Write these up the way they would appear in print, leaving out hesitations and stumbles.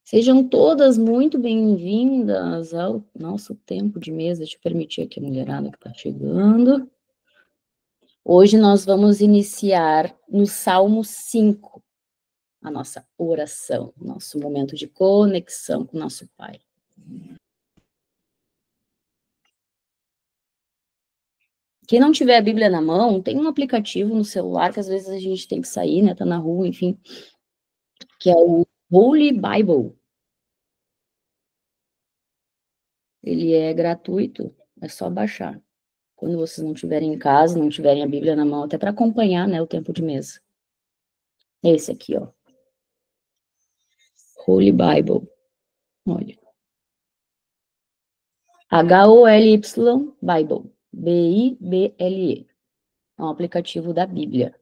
Sejam todas muito bem-vindas ao nosso tempo de mesa. Deixa eu permitir aqui a mulherada que está chegando. Hoje nós vamos iniciar no Salmo 5, a nossa oração, nosso momento de conexão com o nosso Pai. Quem não tiver a Bíblia na mão, tem um aplicativo no celular que às vezes a gente tem que sair, né? Tá na rua, enfim, que é o Holy Bible. Ele é gratuito, é só baixar. Quando vocês não estiverem em casa, não tiverem a Bíblia na mão, até para acompanhar, né, o tempo de mesa. Esse aqui, ó. Holy Bible. Olha. Holy Bible. Bible. É um aplicativo da Bíblia.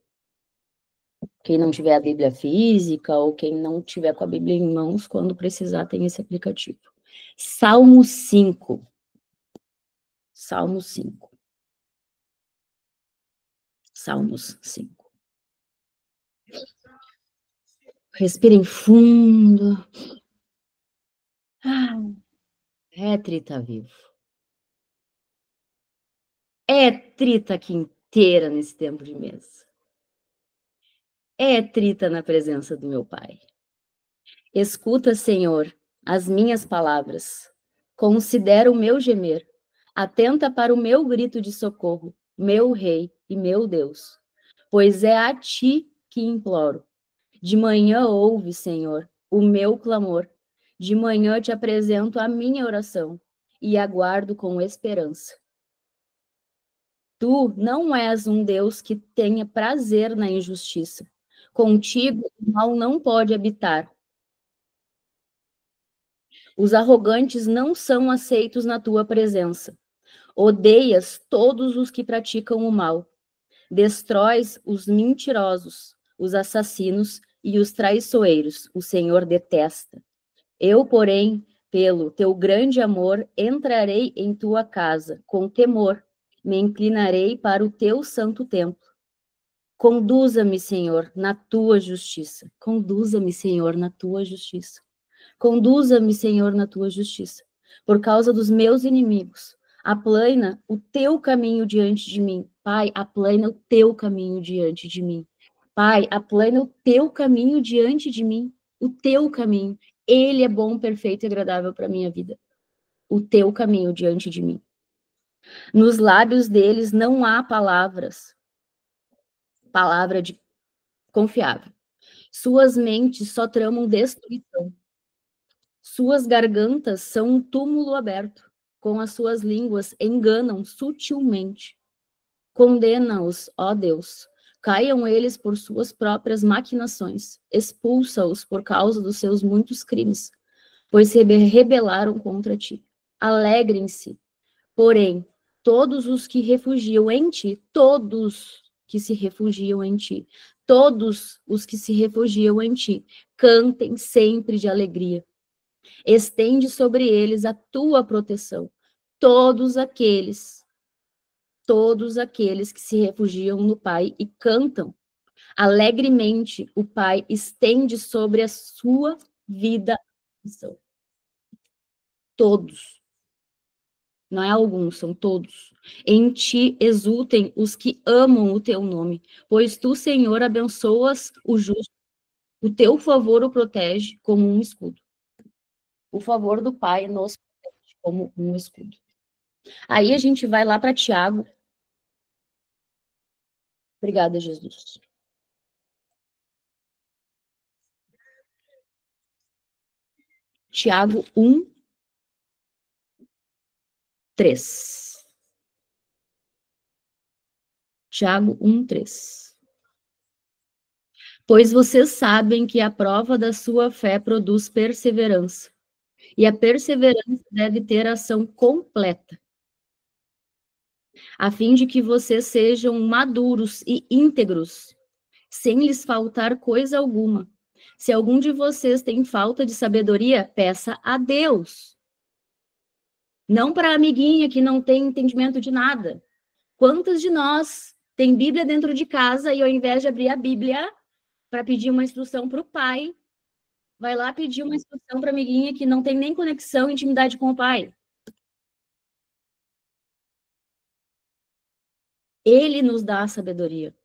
Quem não tiver a Bíblia física ou quem não tiver com a Bíblia em mãos, quando precisar, tem esse aplicativo. Salmo 5. Salmo 5. Salmos 5. Respirem fundo. É trita vivo. É trita aqui inteira nesse tempo de mesa. É trita na presença do meu Pai. Escuta, Senhor, as minhas palavras. Considera o meu gemer. Atenta para o meu grito de socorro, meu Rei e meu Deus. Pois é a ti que imploro. De manhã ouve, Senhor, o meu clamor. De manhã te apresento a minha oração e aguardo com esperança. Tu não és um Deus que tenha prazer na injustiça. Contigo o mal não pode habitar. Os arrogantes não são aceitos na tua presença. Odeias todos os que praticam o mal. Destróis os mentirosos, os assassinos e os traiçoeiros. O Senhor detesta. Eu, porém, pelo teu grande amor, entrarei em tua casa com temor. Me inclinarei para o teu santo templo. Conduza-me, Senhor, na tua justiça. Conduza-me, Senhor, na tua justiça. Conduza-me, Senhor, na tua justiça. Por causa dos meus inimigos. Aplana o teu caminho diante de mim. Pai, aplana o teu caminho diante de mim. Pai, aplana o teu caminho diante de mim. O teu caminho. Ele é bom, perfeito e agradável para a minha vida. O teu caminho diante de mim. Nos lábios deles não há palavra de confiável. Suas mentes só tramam destruição. Suas gargantas são um túmulo aberto. Com as suas línguas enganam sutilmente. Condena-os, ó Deus. Caiam eles por suas próprias maquinações. Expulsa-os por causa dos seus muitos crimes, pois se rebelaram contra ti. Alegrem-se, porém, todos os que refugiam em ti, todos que se refugiam em ti, todos os que se refugiam em ti, cantem sempre de alegria. Estende sobre eles a tua proteção. Todos aqueles que se refugiam no Pai e cantam alegremente, o Pai estende sobre a sua vida a proteção. Todos. Não é alguns, são todos. Em ti exultem os que amam o teu nome, pois tu, Senhor, abençoas o justo. O teu favor o protege como um escudo. O favor do Pai nos protege como um escudo. Aí a gente vai lá para Tiago. Obrigada, Jesus. Tiago 1, 3. Tiago 1, 3. Pois vocês sabem que a prova da sua fé produz perseverança, e a perseverança deve ter ação completa, a fim de que vocês sejam maduros e íntegros, sem lhes faltar coisa alguma. Se algum de vocês tem falta de sabedoria, peça a Deus. Não para a amiguinha que não tem entendimento de nada. Quantas de nós tem Bíblia dentro de casa e ao invés de abrir a Bíblia para pedir uma instrução para o pai, Vai lá pedir uma instrução para amiguinha que não tem nem conexão e intimidade com o pai. Ele nos dá a sabedoria.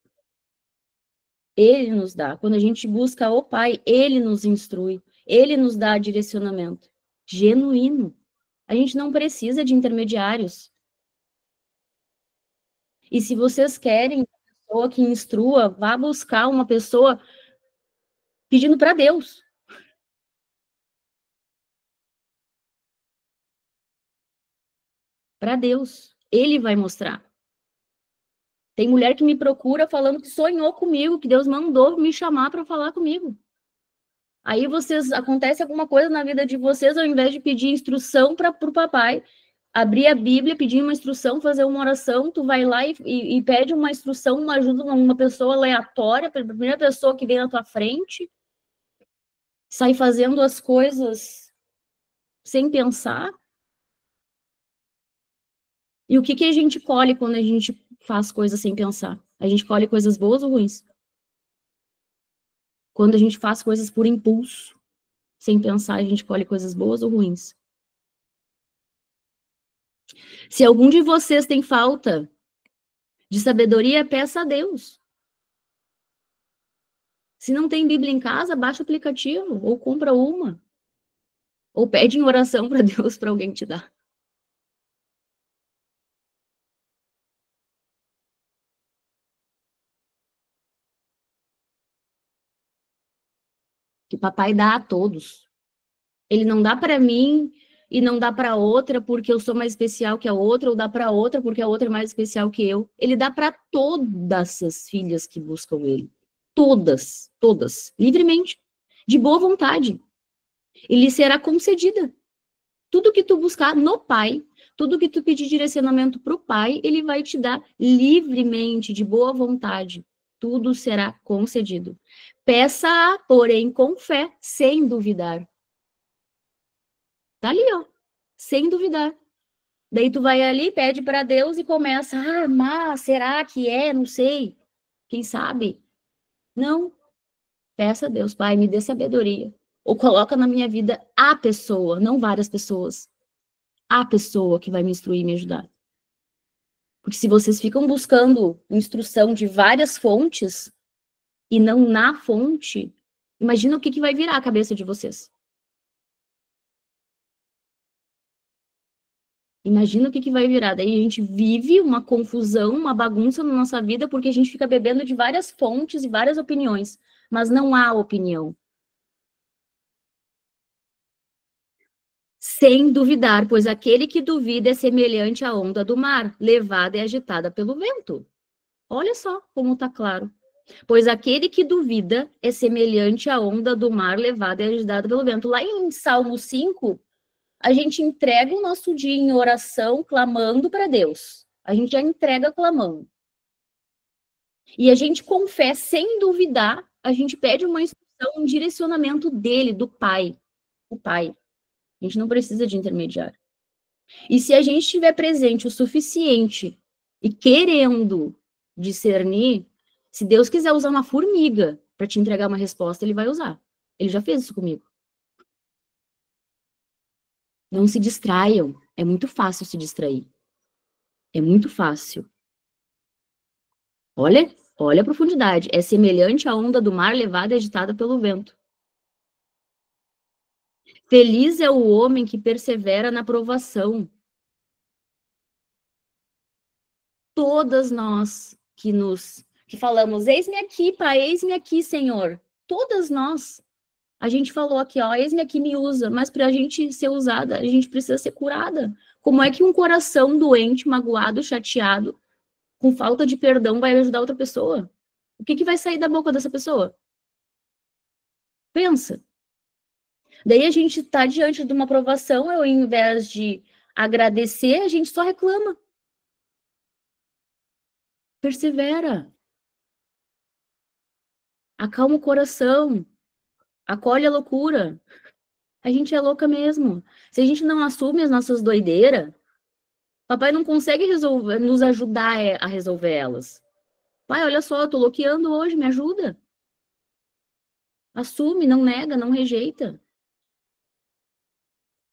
Ele nos dá. Quando a gente busca o pai, ele nos instrui. Ele nos dá direcionamento. Genuíno. A gente não precisa de intermediários. E se vocês querem uma pessoa que instrua, vá buscar uma pessoa pedindo para Deus. Para Deus. Ele vai mostrar. Tem mulher que me procura falando que sonhou comigo, que Deus mandou me chamar para falar comigo. Aí acontece alguma coisa na vida de vocês, ao invés de pedir instrução para o papai, abrir a Bíblia, pedir uma instrução, fazer uma oração, tu vai lá e pede uma instrução, uma ajuda a uma pessoa aleatória, a primeira pessoa que vem na tua frente, sai fazendo as coisas sem pensar. E o que a gente colhe quando a gente faz coisas sem pensar? A gente colhe coisas boas ou ruins? Quando a gente faz coisas por impulso, sem pensar, a gente colhe coisas boas ou ruins? Se algum de vocês tem falta de sabedoria, peça a Deus. Se não tem Bíblia em casa, baixa o aplicativo, ou compra uma. Ou pede em oração para Deus para alguém te dar. Que papai dá a todos. Ele não dá para mim e não dá para outra porque eu sou mais especial que a outra, ou dá para outra porque a outra é mais especial que eu. Ele dá para todas as filhas que buscam ele. Todas, todas, livremente, de boa vontade. E lhe será concedida. Tudo que tu buscar no Pai, tudo que tu pedir direcionamento para o Pai, ele vai te dar livremente, de boa vontade. Tudo será concedido. Peça, porém, com fé, sem duvidar. Tá ali, ó, sem duvidar. Daí tu vai ali, pede para Deus e começa, mas será que é? Não sei. Quem sabe? Não. Peça a Deus, Pai, me dê sabedoria. Ou coloca na minha vida a pessoa, não várias pessoas. A pessoa que vai me instruir e me ajudar. Porque se vocês ficam buscando instrução de várias fontes e não na fonte, imagina o que vai virar a cabeça de vocês. Imagina o que vai virar. Daí a gente vive uma confusão, uma bagunça na nossa vida, porque a gente fica bebendo de várias fontes e várias opiniões, mas não há opinião. Sem duvidar, pois aquele que duvida é semelhante à onda do mar, levada e agitada pelo vento. Olha só como está claro. Pois aquele que duvida é semelhante à onda do mar, levada e agitada pelo vento. Lá em Salmo 5, a gente entrega o nosso dia em oração, clamando para Deus. A gente já entrega clamando. E a gente confessa sem duvidar, a gente pede uma instrução, um direcionamento dele, do Pai. O Pai. A gente não precisa de intermediário. E se a gente estiver presente o suficiente e querendo discernir, se Deus quiser usar uma formiga para te entregar uma resposta, ele vai usar. Ele já fez isso comigo. Não se distraiam. É muito fácil se distrair. É muito fácil. Olha a profundidade. É semelhante à onda do mar levada e agitada pelo vento. Feliz é o homem que persevera na provação. Todas nós que falamos, eis-me aqui, pai, eis-me aqui, Senhor. Todas nós. A gente falou aqui, ó, eis-me aqui, me usa, mas para a gente ser usada, a gente precisa ser curada. Como é que um coração doente, magoado, chateado, com falta de perdão, vai ajudar outra pessoa? O que vai sair da boca dessa pessoa? Pensa. Daí a gente está diante de uma aprovação, ao invés de agradecer, a gente só reclama. Persevera. Acalma o coração. Acolhe a loucura. A gente é louca mesmo. Se a gente não assume as nossas doideiras, papai não consegue nos ajudar a resolver elas. Pai, olha só, eu tô loqueando hoje, me ajuda. Assume, não nega, não rejeita.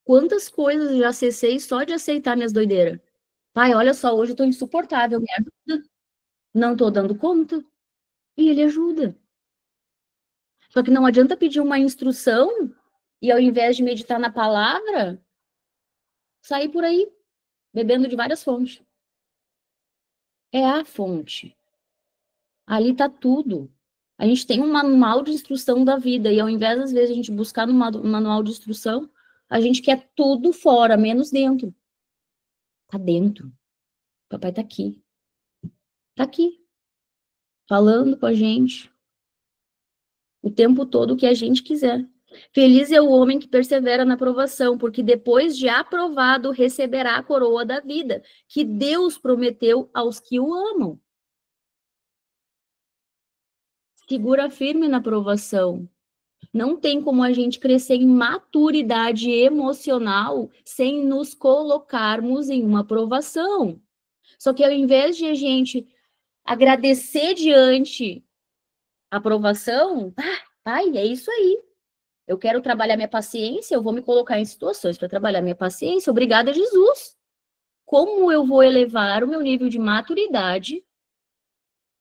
Quantas coisas eu já acessei só de aceitar minhas doideiras? Pai, olha só, hoje eu tô insuportável, me ajuda. Não tô dando conta. E ele ajuda. Só que não adianta pedir uma instrução e ao invés de meditar na palavra, sair por aí, bebendo de várias fontes. É a fonte. Ali tá tudo. A gente tem um manual de instrução da vida, e ao invés, às vezes, a gente buscar no manual de instrução, a gente quer tudo fora, menos dentro. Tá dentro. O papai tá aqui. Tá aqui. Falando com a gente. O tempo todo o que a gente quiser. Feliz é o homem que persevera na provação, porque depois de aprovado receberá a coroa da vida, que Deus prometeu aos que o amam. Segura firme na provação. Não tem como a gente crescer em maturidade emocional sem nos colocarmos em uma provação. Só que ao invés de a gente agradecer diante a provação, pai, é isso aí. Eu quero trabalhar minha paciência, eu vou me colocar em situações para trabalhar minha paciência. Obrigada, Jesus. Como eu vou elevar o meu nível de maturidade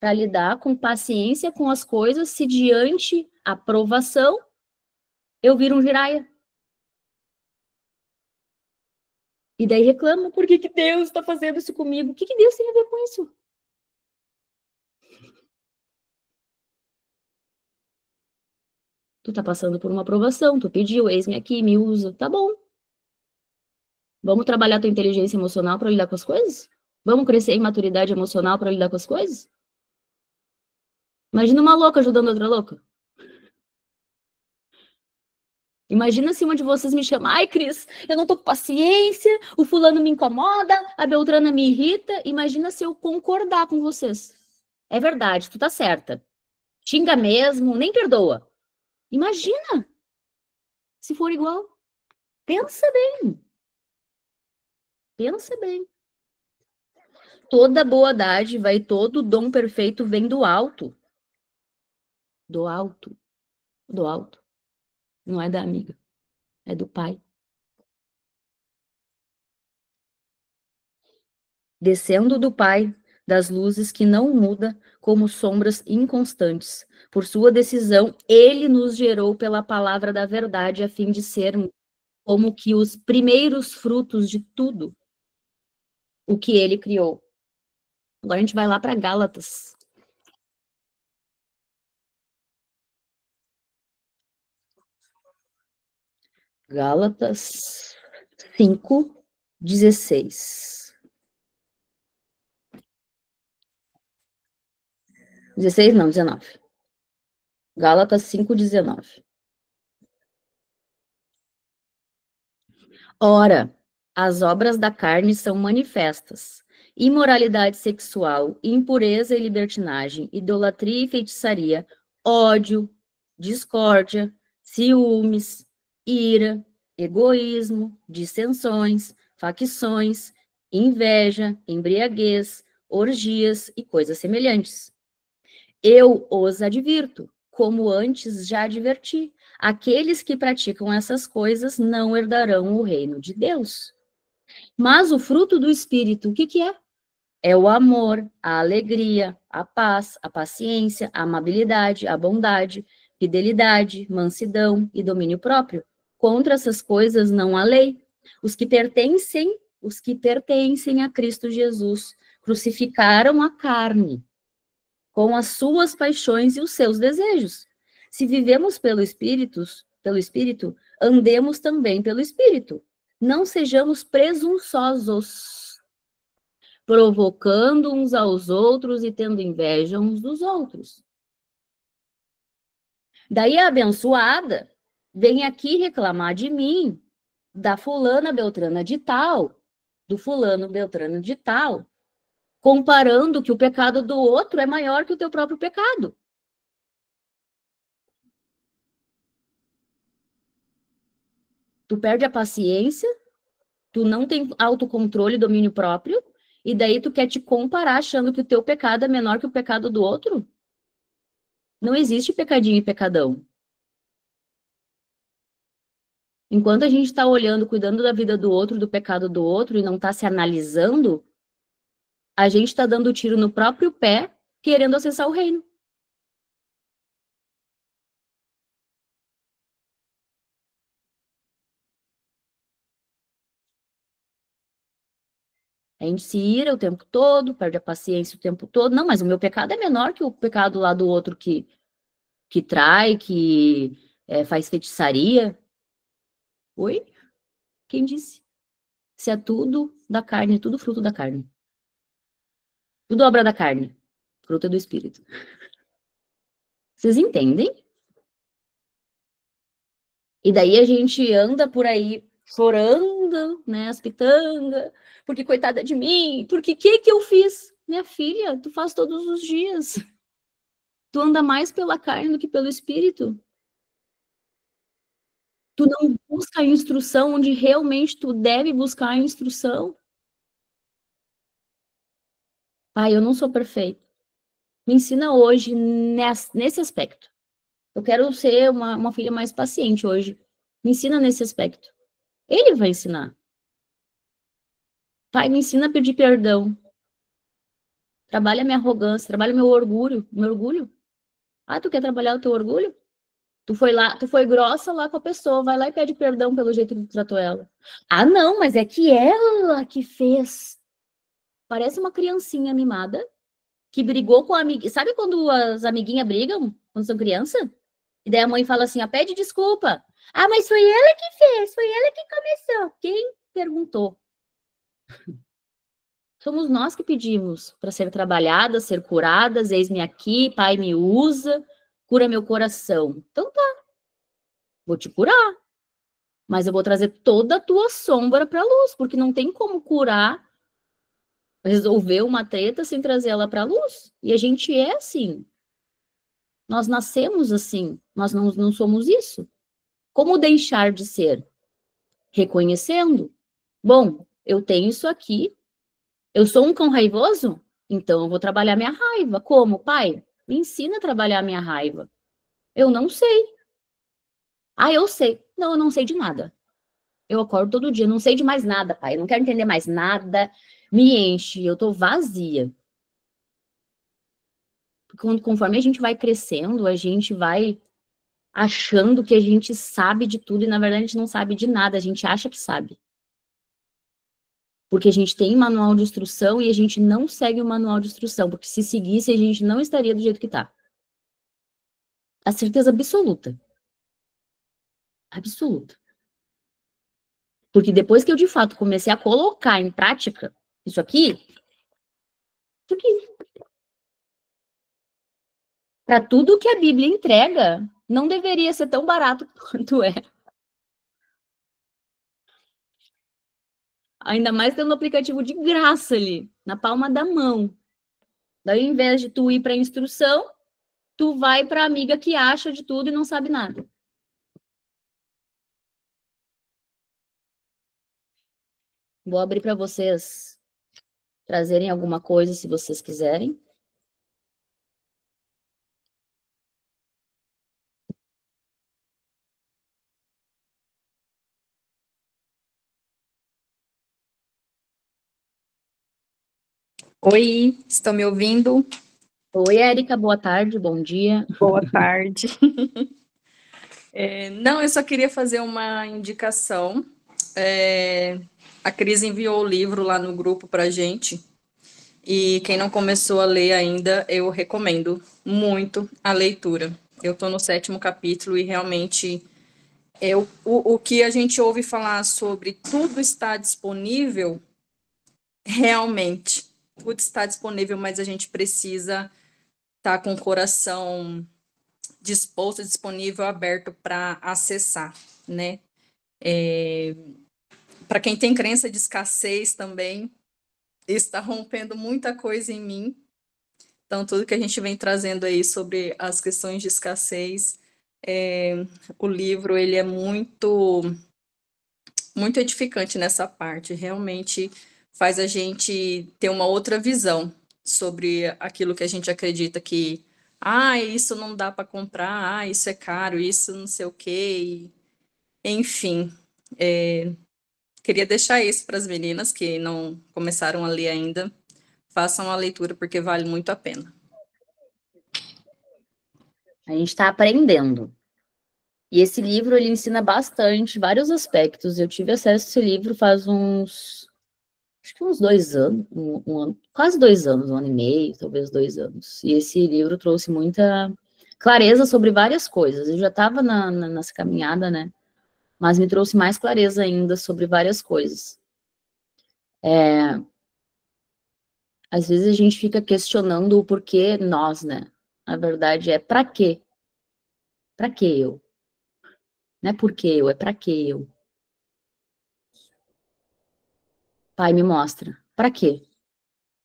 para lidar com paciência com as coisas se diante a provação eu viro um giraia? E daí reclama, por que Deus está fazendo isso comigo? O que Deus tem a ver com isso? Tu tá passando por uma aprovação, tu pediu, eis-me aqui, me usa. Tá bom. Vamos trabalhar tua inteligência emocional para lidar com as coisas? Vamos crescer em maturidade emocional para lidar com as coisas? Imagina uma louca ajudando outra louca. Imagina se uma de vocês me chama, ai, Cris, eu não tô com paciência, o fulano me incomoda, a Beltrana me irrita. Imagina se eu concordar com vocês. É verdade, tu tá certa. Xinga mesmo, nem perdoa. Imagina se for igual. Pensa bem. Pensa bem. Toda boa dádiva e todo dom perfeito vem do alto. Do alto. Do alto. Não é da amiga. É do pai. Descendo do pai, das luzes que não muda como sombras inconstantes. Por sua decisão, ele nos gerou pela palavra da verdade, a fim de sermos como que os primeiros frutos de tudo o que ele criou. Agora a gente vai lá para Gálatas. Gálatas 5:16. 16 não, 19. Gálatas 5:19. Ora, as obras da carne são manifestas: imoralidade sexual, impureza e libertinagem, idolatria e feitiçaria, ódio, discórdia, ciúmes, ira, egoísmo, dissensões, facções, inveja, embriaguez, orgias e coisas semelhantes. Eu os advirto, como antes já adverti, aqueles que praticam essas coisas não herdarão o reino de Deus. Mas o fruto do Espírito, o que que é? É o amor, a alegria, a paz, a paciência, a amabilidade, a bondade, fidelidade, mansidão e domínio próprio. Contra essas coisas não há lei. Os que pertencem a Cristo Jesus crucificaram a carne com as suas paixões e os seus desejos. Se vivemos pelo Espírito, andemos também pelo Espírito. Não sejamos presunçosos, provocando uns aos outros e tendo inveja uns dos outros. Daí a abençoada vem aqui reclamar de mim, da fulana Beltrana de tal, do fulano Beltrano de tal, comparando que o pecado do outro é maior que o teu próprio pecado. Tu perde a paciência, tu não tem autocontrole, domínio próprio, e daí tu quer te comparar achando que o teu pecado é menor que o pecado do outro? Não existe pecadinho e pecadão. Enquanto a gente está olhando, cuidando da vida do outro, do pecado do outro, e não está se analisando, a gente está dando tiro no próprio pé, querendo acessar o reino. A gente se ira o tempo todo, perde a paciência o tempo todo. Não, mas o meu pecado é menor que o pecado lá do outro que trai, que faz feitiçaria. Oi? Quem disse? Se é tudo da carne, é tudo fruto da carne. Tudo obra da carne, fruto do espírito. Vocês entendem? E daí a gente anda por aí chorando, né, as pitangas, porque coitada de mim, porque que eu fiz? Minha filha, tu faz todos os dias. Tu anda mais pela carne do que pelo espírito. Tu não busca a instrução onde realmente tu deve buscar a instrução. Pai, eu não sou perfeito. Me ensina hoje nesse aspecto. Eu quero ser uma filha mais paciente hoje. Me ensina nesse aspecto. Ele vai ensinar. Pai, me ensina a pedir perdão. Trabalha minha arrogância, trabalha meu orgulho, meu orgulho. Ah, tu quer trabalhar o teu orgulho? Tu foi lá, tu foi grossa lá com a pessoa, vai lá e pede perdão pelo jeito que tu tratou ela. Ah, não, mas é que ela que fez. Parece uma criancinha mimada que brigou com a amiga. Sabe quando as amiguinhas brigam quando são criança? E daí a mãe fala assim: ah, pede desculpa. Ah, mas foi ela que fez, foi ela que começou. Quem perguntou? Somos nós que pedimos para ser trabalhadas, ser curadas, eis-me aqui, Pai me usa, cura meu coração. Então tá, vou te curar, mas eu vou trazer toda a tua sombra para a luz, porque não tem como curar, resolver uma treta sem trazer ela para a luz. E a gente é assim, nós nascemos assim, nós não somos isso. Como deixar de ser? Reconhecendo. Bom, eu tenho isso aqui, eu sou um cão raivoso? Então eu vou trabalhar minha raiva. Como, pai? Me ensina a trabalhar minha raiva. Eu não sei. Ah, eu sei. Não, eu não sei de nada. Eu acordo todo dia, não sei de mais nada, pai. Eu não quero entender mais nada. Me enche, eu tô vazia. Conforme a gente vai crescendo, a gente vai achando que a gente sabe de tudo e na verdade a gente não sabe de nada, a gente acha que sabe. Porque a gente tem manual de instrução e a gente não segue o manual de instrução, porque se seguisse a gente não estaria do jeito que tá. A certeza absoluta. Absoluta. Porque depois que eu de fato comecei a colocar em prática isso aqui, porque para tudo que a Bíblia entrega, não deveria ser tão barato quanto é. Ainda mais tendo um aplicativo de graça ali, na palma da mão. Daí, ao invés de tu ir para a instrução, tu vai para a amiga que acha de tudo e não sabe nada. Vou abrir para vocês trazerem alguma coisa, se vocês quiserem. Oi, estão me ouvindo? Oi, Érica, boa tarde, bom dia. Boa tarde. Não, eu só queria fazer uma indicação. A Cris enviou o livro lá no grupo para gente. E quem não começou a ler ainda, eu recomendo muito a leitura. Eu estou no 7º capítulo e realmente o que a gente ouve falar sobre tudo está disponível, realmente, tudo está disponível, mas a gente precisa estar com o coração disposto, disponível, aberto para acessar, né? Para quem tem crença de escassez também, está rompendo muita coisa em mim. Então, tudo que a gente vem trazendo aí sobre as questões de escassez, o livro ele é muito edificante nessa parte. Realmente faz a gente ter uma outra visão sobre aquilo que a gente acredita que isso não dá para comprar, isso é caro, isso não sei o quê, enfim. Queria deixar isso para as meninas que não começaram a ler ainda. Façam a leitura, porque vale muito a pena. A gente está aprendendo. E esse livro, ele ensina bastante, vários aspectos. Eu tive acesso a esse livro faz acho que uns 2 anos, um ano, quase 2 anos, 1 ano e meio, talvez 2 anos. E esse livro trouxe muita clareza sobre várias coisas. Eu já estava nessa caminhada, né? Mas me trouxe mais clareza ainda sobre várias coisas. Às vezes a gente fica questionando o porquê nós, né? A verdade é, para quê? Para que eu? Não é porque eu, é para que eu? Pai, me mostra. Para quê?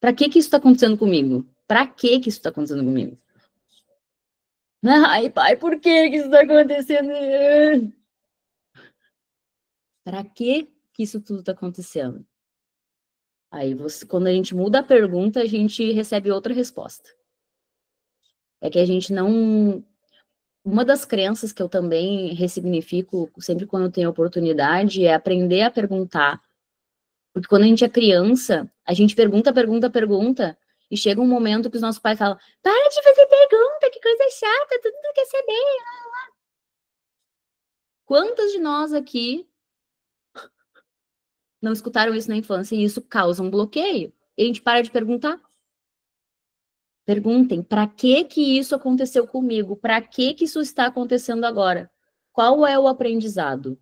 Para que isso está acontecendo comigo? Para que isso está acontecendo comigo? Ai, pai, por que isso está acontecendo? Para que isso tudo está acontecendo? Aí, quando a gente muda a pergunta, a gente recebe outra resposta. É que a gente não. Uma das crenças que eu também ressignifico sempre quando eu tenho oportunidade é aprender a perguntar. Porque quando a gente é criança, a gente pergunta, pergunta, pergunta, e chega um momento que os nossos pais falam: para de fazer pergunta, que coisa chata, todo mundo quer saber. Quantas de nós aqui não escutaram isso na infância e isso causa um bloqueio? E a gente para de perguntar. Perguntem, para que isso aconteceu comigo? Para que isso está acontecendo agora? Qual é o aprendizado?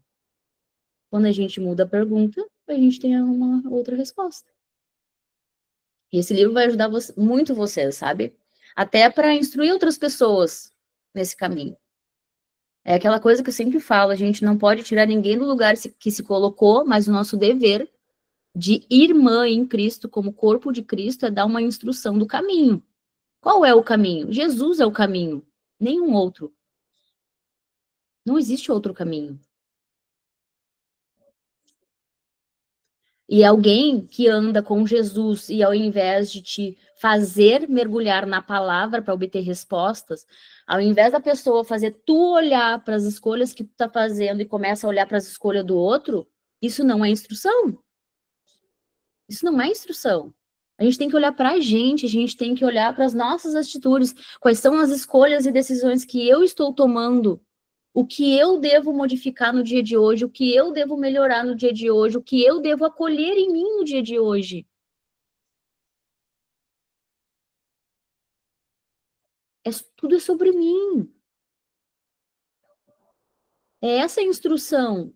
Quando a gente muda a pergunta, a gente tem uma outra resposta. E esse livro vai ajudar muito você, sabe? Até para instruir outras pessoas nesse caminho. É aquela coisa que eu sempre falo, a gente não pode tirar ninguém do lugar que se colocou, mas o nosso dever de irmã em Cristo, como corpo de Cristo, é dar uma instrução do caminho. Qual é o caminho? Jesus é o caminho, nenhum outro. Não existe outro caminho. E alguém que anda com Jesus e ao invés de te fazer mergulhar na palavra para obter respostas, ao invés da pessoa fazer tu olhar para as escolhas que tu está fazendo e começa a olhar para as escolhas do outro, isso não é instrução. Isso não é instrução. A gente tem que olhar para a gente tem que olhar para as nossas atitudes, quais são as escolhas e decisões que eu estou tomando, o que eu devo modificar no dia de hoje, o que eu devo melhorar no dia de hoje, o que eu devo acolher em mim no dia de hoje. Tudo é sobre mim. É essa a instrução.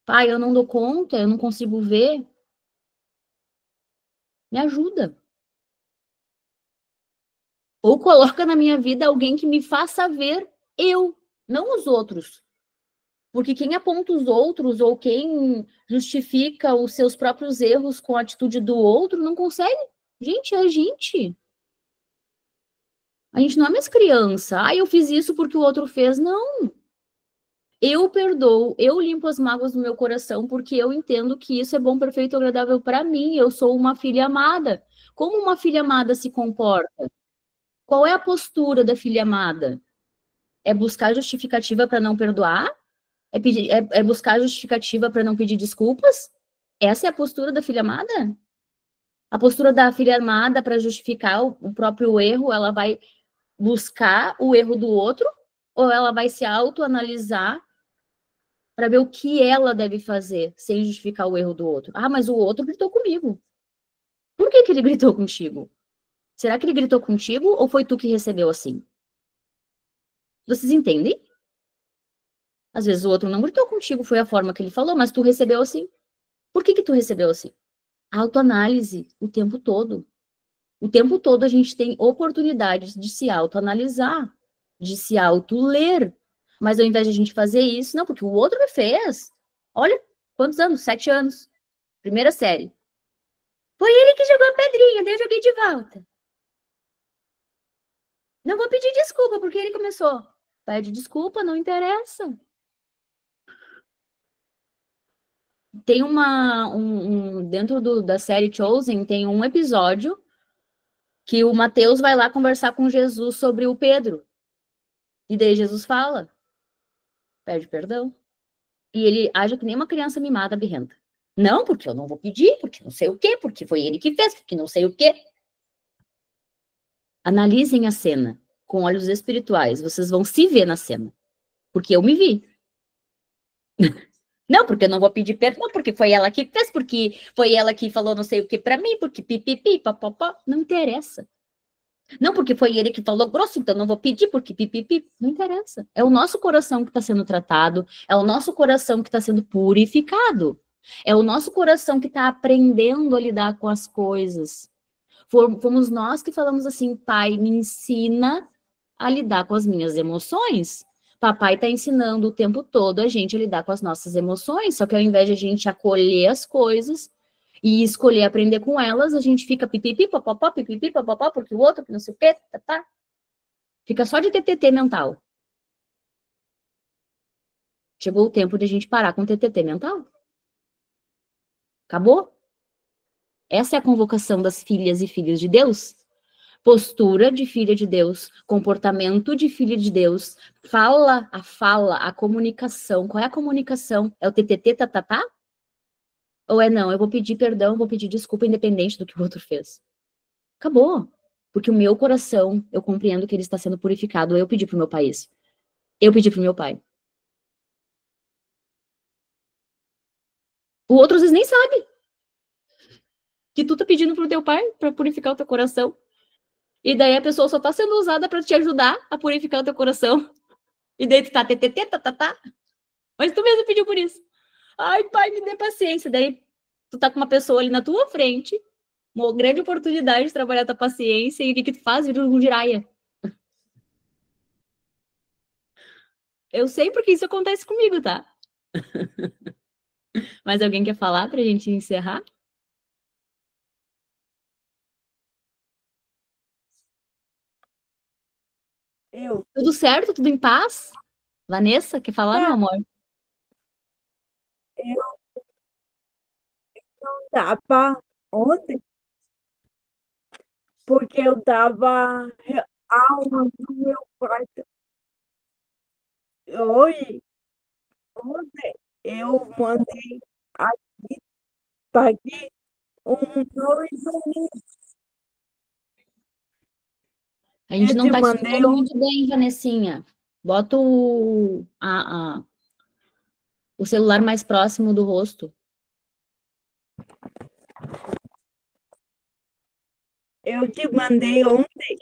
Pai, eu não dou conta, eu não consigo ver. Me ajuda. Ou coloca na minha vida alguém que me faça ver eu, não os outros. Porque quem aponta os outros ou quem justifica os seus próprios erros com a atitude do outro não consegue. Gente, é a gente. A gente não é mais criança. Ah, eu fiz isso porque o outro fez. Não. Eu perdoo, eu limpo as mágoas do meu coração porque eu entendo que isso é bom, perfeito e agradável para mim. Eu sou uma filha amada. Como uma filha amada se comporta? Qual é a postura da filha amada? É buscar justificativa para não perdoar? É buscar justificativa para não pedir desculpas? Essa é a postura da filha amada? A postura da filha amada para justificar o próprio erro, ela vai buscar o erro do outro ou ela vai se autoanalisar para ver o que ela deve fazer sem justificar o erro do outro? Ah, mas o outro gritou comigo. Por que ele gritou contigo? Será que ele gritou contigo ou foi tu que recebeu assim? Vocês entendem? Às vezes o outro não gritou contigo, foi a forma que ele falou, mas tu recebeu assim. Por que tu recebeu assim? Autoanálise o tempo todo. O tempo todo a gente tem oportunidades de se autoanalisar, de se auto-ler. Mas ao invés de a gente fazer isso, não, porque o outro me fez. Olha, quantos anos? 7 anos. Primeira série. Foi ele que jogou a pedrinha, daí eu joguei de volta. Não vou pedir desculpa, porque ele começou. Pede desculpa, não interessa. Tem dentro da série Chosen, tem um episódio que o Mateus vai lá conversar com Jesus sobre o Pedro. E daí Jesus fala, pede perdão. E ele age que nem uma criança mimada, birrenta. Não, porque eu não vou pedir, porque não sei o quê, porque foi ele que fez, porque não sei o quê. Analisem a cena com olhos espirituais. Vocês vão se ver na cena. Porque eu me vi. Não, porque eu não vou pedir perdão, porque foi ela que fez, porque foi ela que falou não sei o que pra mim, porque pipipi, papapá. Não interessa. Não, porque foi ele que falou grosso, então não vou pedir, porque pipipi. Não interessa. É o nosso coração que está sendo tratado, é o nosso coração que está sendo purificado. É o nosso coração que está aprendendo a lidar com as coisas. Fomos nós que falamos assim, pai, me ensina a lidar com as minhas emoções. Papai está ensinando o tempo todo a gente a lidar com as nossas emoções, só que ao invés de a gente acolher as coisas e escolher aprender com elas, a gente fica pipipi, papapá, pipipi, papapá, porque o outro, que não sei o quê, tá. Fica só de TTT mental. Chegou o tempo de a gente parar com TTT mental. Acabou? Essa é a convocação das filhas e filhos de Deus. Postura de filha de Deus, comportamento de filha de Deus, fala, a comunicação. Qual é a comunicação? É o TTT, tatatá? Ou é não, eu vou pedir perdão, vou pedir desculpa independente do que o outro fez. Acabou. Porque o meu coração, eu compreendo que ele está sendo purificado. Eu pedi pro meu país. Eu pedi pro meu pai. O outro às vezes nem sabe que tu tá pedindo pro teu pai para purificar o teu coração. E daí a pessoa só tá sendo usada para te ajudar a purificar o teu coração. E daí tu tá TTT, tatatá. Mas tu mesmo pediu por isso. Ai, pai, me dê paciência. Daí tu tá com uma pessoa ali na tua frente, uma grande oportunidade de trabalhar tua paciência, e o que que tu faz? Vira um giraia. Eu sei porque isso acontece comigo, tá? Mas alguém quer falar pra gente encerrar? Eu. Tudo certo? Tudo em paz? Vanessa, quer falar, meu amor? Eu não tava ontem, porque eu tava arrumando meu quarto. Hoje, ontem, eu mandei aqui, tá aqui, dois amigos. A gente Eu não te tá mandei escutando muito bem, Vanessinha. Bota o celular mais próximo do rosto. Eu te mandei ontem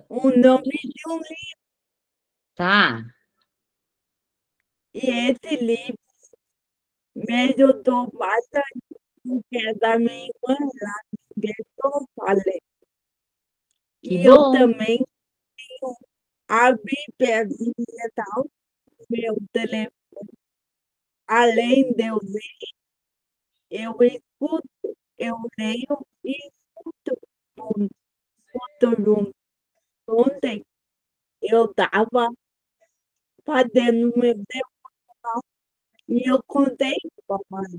o nome de um livro. Tá. E esse livro me ajudou bastante, porque é da minha irmã lá, que eu falei. Que E eu bom. também tenho a Bíblia digital, meu telefone. Além de eu ler, eu escuto, eu leio e escuto junto. Ontem eu estava fazendo meu devocional e eu contei para a mãe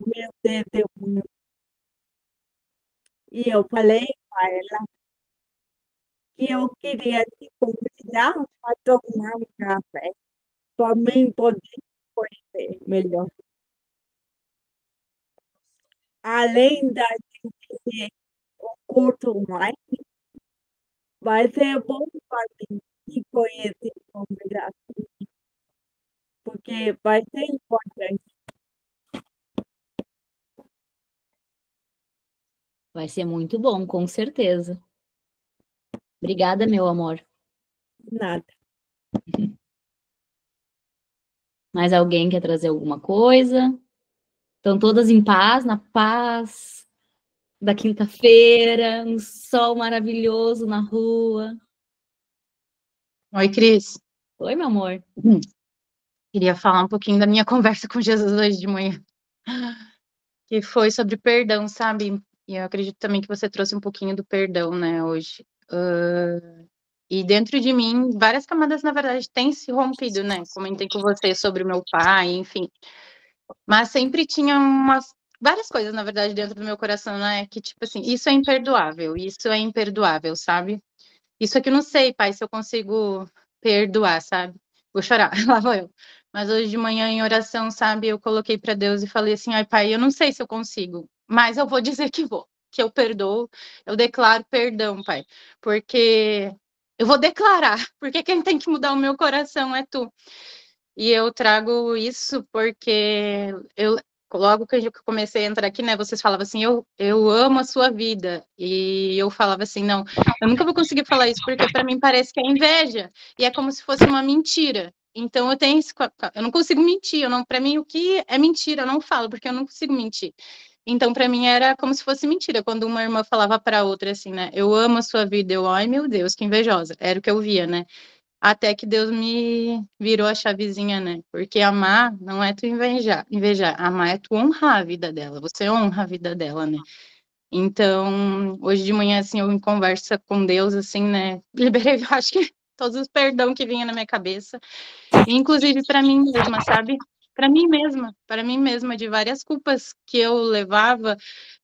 meu testemunho. E eu falei para ela que eu queria te convidar para tomar um café, para mim poder conhecer melhor. Além da gente ter o curso online, vai ser bom para mim te conhecer melhor, porque vai ser importante. Vai ser muito bom, com certeza. Obrigada, meu amor. Nada. Mais alguém quer trazer alguma coisa? Estão todas em paz, na paz da quinta-feira, um sol maravilhoso na rua. Oi, Cris. Oi, meu amor. Queria falar um pouquinho da minha conversa com Jesus hoje de manhã, que foi sobre perdão, sabe? E eu acredito também que você trouxe um pouquinho do perdão, né, hoje. E dentro de mim, várias camadas, na verdade, têm se rompido, né? Comentei com você sobre o meu pai, enfim. Mas sempre tinha várias coisas, na verdade, dentro do meu coração, né? Que, tipo assim, isso é imperdoável, sabe? Isso aqui eu não sei, pai, se eu consigo perdoar, sabe? Vou chorar, lá vou eu. Mas hoje de manhã, em oração, sabe, eu coloquei para Deus e falei assim: ai, Pai, eu não sei se eu consigo, mas eu vou dizer que vou, que eu perdoo, eu declaro perdão, Pai, porque eu vou declarar, porque quem tem que mudar o meu coração é tu. E eu trago isso porque logo que eu comecei a entrar aqui, né, vocês falavam assim, eu amo a sua vida. E eu falava assim, não, eu nunca vou conseguir falar isso, porque para mim parece que é inveja. E é como se fosse uma mentira. Então eu tenho eu não consigo mentir, para mim o que é mentira, eu não falo, porque eu não consigo mentir. Então, para mim, era como se fosse mentira, quando uma irmã falava para outra assim, né? Eu amo a sua vida, ai meu Deus, que invejosa. Era o que eu via, né? Até que Deus me virou a chavezinha, né? Porque amar não é tu invejar, amar é tu honrar a vida dela, você honra a vida dela, né? Então, hoje de manhã, assim, eu em conversa com Deus, assim, né? Liberei, eu acho que todos os perdão que vinha na minha cabeça, inclusive para mim mesma, sabe? Para mim mesma, de várias culpas que eu levava,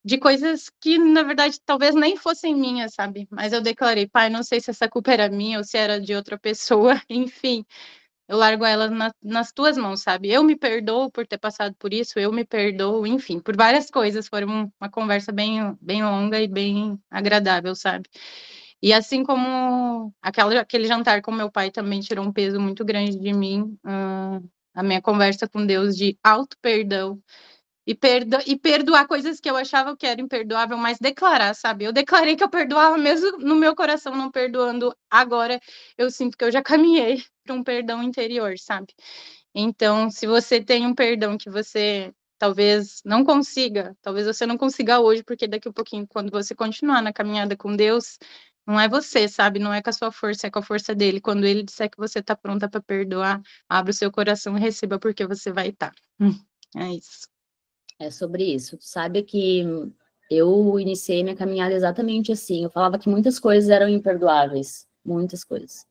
de coisas que, na verdade, talvez nem fossem minhas, sabe? Mas eu declarei, Pai, não sei se essa culpa era minha ou se era de outra pessoa, enfim, eu largo ela nas tuas mãos, sabe? Eu me perdoo por ter passado por isso, eu me perdoo, enfim, por várias coisas. Foi uma conversa bem longa e bem agradável, sabe? E assim como aquele jantar com meu pai também tirou um peso muito grande de mim, a minha conversa com Deus de auto-perdão e perdoar coisas que eu achava que era imperdoável, mas declarar, sabe? Eu declarei que eu perdoava mesmo no meu coração não perdoando. Agora eu sinto que eu já caminhei para um perdão interior, sabe? Então, se você tem um perdão que você talvez não consiga, talvez você não consiga hoje, porque daqui a pouquinho, quando você continuar na caminhada com Deus, não é você, sabe? Não é com a sua força, é com a força dele. Quando ele disser que você está pronta para perdoar, abra o seu coração e receba, porque você vai estar. É isso. É sobre isso. Tu sabe que eu iniciei minha caminhada exatamente assim. Eu falava que muitas coisas eram imperdoáveis. Muitas coisas.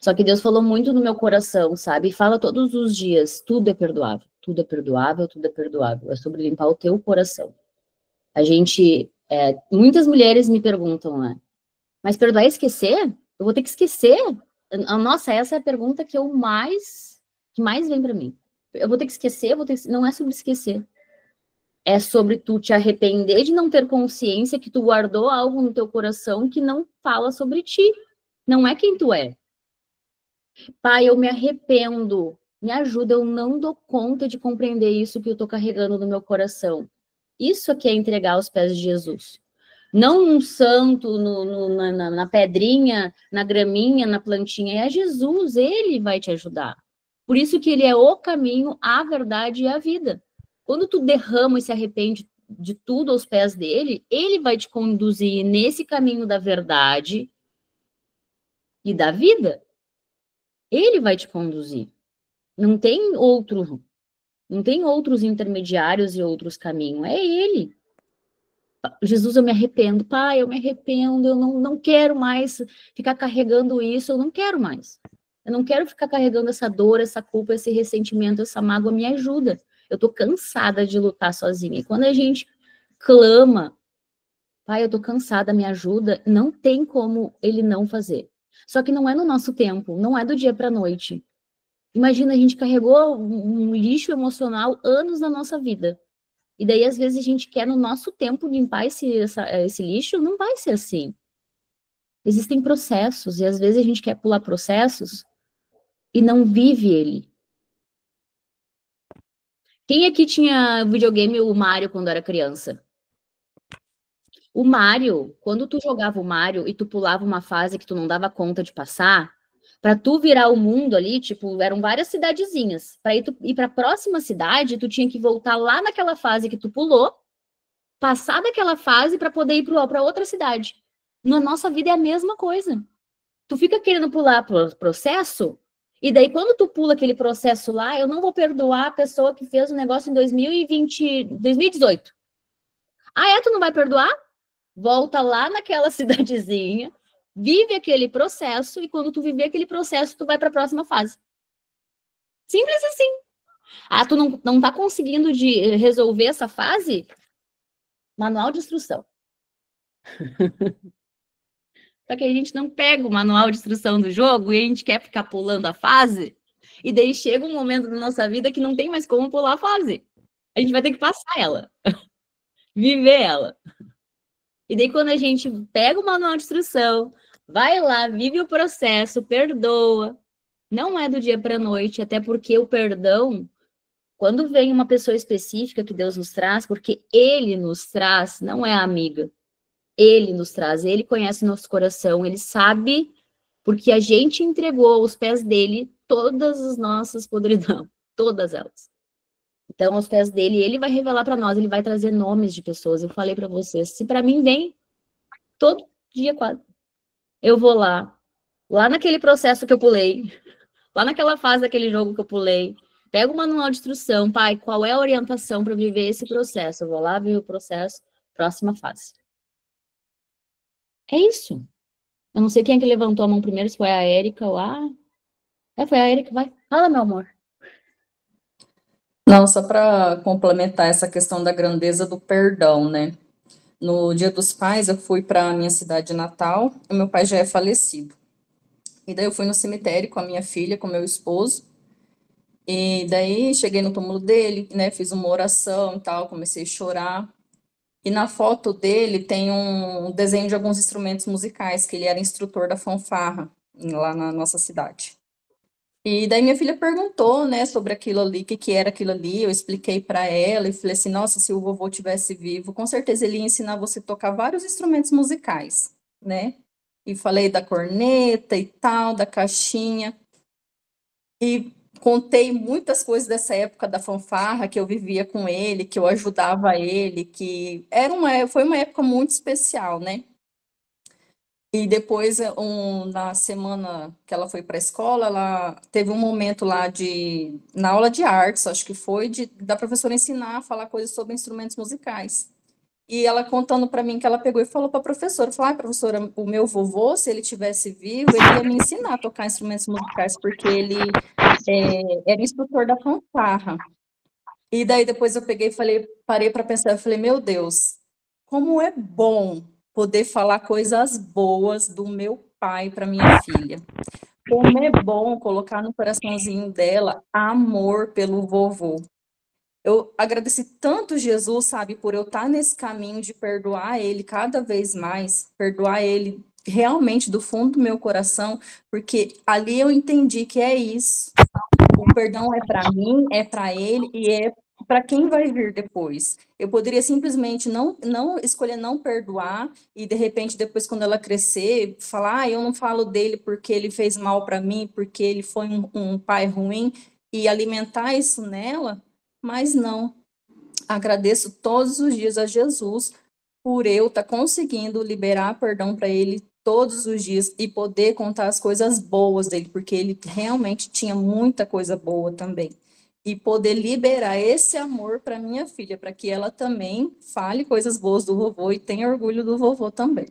Só que Deus falou muito no meu coração, sabe? E fala todos os dias, tudo é perdoável. Tudo é perdoável, tudo é perdoável. É sobre limpar o teu coração. Muitas mulheres me perguntam, né? Mas perdoar é esquecer? Eu vou ter que esquecer? Nossa, essa é a pergunta que mais vem para mim. Eu vou ter que esquecer? Não é sobre esquecer. É sobre tu te arrepender de não ter consciência que tu guardou algo no teu coração que não fala sobre ti. Não é quem tu é. Pai, eu me arrependo. Me ajuda, eu não dou conta de compreender isso que eu tô carregando no meu coração. Isso aqui é entregar aos pés de Jesus. Não um santo na pedrinha, na graminha, na plantinha. É Jesus, ele vai te ajudar. Por isso que ele é o caminho, a verdade e a vida. Quando tu derrama e se arrepende de tudo aos pés dele, ele vai te conduzir nesse caminho da verdade e da vida. Ele vai te conduzir. Não tem outros intermediários e outros caminhos. É ele. Jesus, eu me arrependo. Pai, eu me arrependo. Eu não quero mais ficar carregando isso. Eu não quero mais. Eu não quero ficar carregando essa dor, essa culpa, esse ressentimento, essa mágoa. Me ajuda. Eu tô cansada de lutar sozinha. E quando a gente clama, Pai, eu tô cansada, me ajuda, não tem como ele não fazer. Só que não é no nosso tempo, não é do dia para noite. Imagina, a gente carregou um lixo emocional anos da nossa vida. E daí, às vezes, a gente quer, no nosso tempo, limpar esse lixo. Não vai ser assim. Existem processos, e às vezes a gente quer pular processos e não vive ele. Quem aqui tinha videogame o Mario quando era criança? O Mario, quando tu jogava o Mario e tu pulava uma fase que tu não dava conta de passar, para tu virar o mundo ali, tipo, eram várias cidadezinhas. Para ir para a próxima cidade, tu tinha que voltar lá naquela fase que tu pulou, passar daquela fase para poder ir para outra cidade. Na nossa vida é a mesma coisa. Tu fica querendo pular pro processo, e daí quando tu pula aquele processo lá, eu não vou perdoar a pessoa que fez o negócio em 2018. Ah, tu não vai perdoar? Volta lá naquela cidadezinha, vive aquele processo, e quando tu viver aquele processo, tu vai para a próxima fase. Simples assim. Ah, tu não tá conseguindo resolver essa fase? Manual de instrução. Só que a gente não pega o manual de instrução do jogo e a gente quer ficar pulando a fase. E daí chega um momento da nossa vida que não tem mais como pular a fase. A gente vai ter que passar ela, viver ela. E daí quando a gente pega o manual de instrução, vai lá, vive o processo, perdoa, não é do dia para a noite, até porque o perdão, quando vem uma pessoa específica que Deus nos traz, porque Ele nos traz, não é a amiga, Ele nos traz, Ele conhece nosso coração, Ele sabe, porque a gente entregou aos pés dele todas as nossas podridão, todas elas. Então, aos pés dele, ele vai revelar para nós, ele vai trazer nomes de pessoas. Eu falei para vocês, se para mim vem todo dia quase, eu vou lá naquele processo que eu pulei, lá naquela fase daquele jogo que eu pulei, pego o manual de instrução, pai, qual é a orientação para viver esse processo? Eu vou lá ver o processo, próxima fase. É isso. Eu não sei quem é que levantou a mão primeiro, se foi a Érica ou a... foi a Érica, vai. Fala, meu amor. Não, só para complementar essa questão da grandeza do perdão, né? No Dia dos Pais, eu fui para a minha cidade natal, e meu pai já é falecido. E daí eu fui no cemitério com a minha filha, com meu esposo, e daí cheguei no túmulo dele, né, fiz uma oração e tal, comecei a chorar. E na foto dele tem um desenho de alguns instrumentos musicais, que ele era instrutor da fanfarra, lá na nossa cidade. E daí minha filha perguntou, né, sobre aquilo ali, o que era aquilo ali, eu expliquei para ela e falei assim, nossa, se o vovô tivesse vivo, com certeza ele ia ensinar você a tocar vários instrumentos musicais, né? E falei da corneta e tal, da caixinha, e contei muitas coisas dessa época da fanfarra, que eu vivia com ele, que eu ajudava ele, que foi uma época muito especial, né? E depois, na semana que ela foi para a escola, ela teve um momento lá na aula de artes, acho que foi, da professora ensinar a falar coisas sobre instrumentos musicais. E ela contando para mim que ela pegou e falou para a professora, falou, professora, o meu vovô, se ele tivesse vivo, ele ia me ensinar a tocar instrumentos musicais, porque ele era instrutor da fanfarra. E daí depois eu peguei e parei para pensar, eu falei, meu Deus, como é bom poder falar coisas boas do meu pai para minha filha. Como é bom colocar no coraçãozinho dela amor pelo vovô. Eu agradeci tanto Jesus, sabe, por eu estar nesse caminho de perdoar ele cada vez mais, perdoar ele realmente do fundo do meu coração, porque ali eu entendi que é isso. O perdão é para mim, é para ele e é para quem vai vir depois. Eu poderia simplesmente não escolher não perdoar e de repente depois quando ela crescer falar, eu não falo dele porque ele fez mal para mim, porque ele foi um pai ruim e alimentar isso nela, mas não. Agradeço todos os dias a Jesus por eu estar conseguindo liberar perdão para ele todos os dias e poder contar as coisas boas dele, porque ele realmente tinha muita coisa boa também. E poder liberar esse amor para minha filha, para que ela também fale coisas boas do vovô e tenha orgulho do vovô também.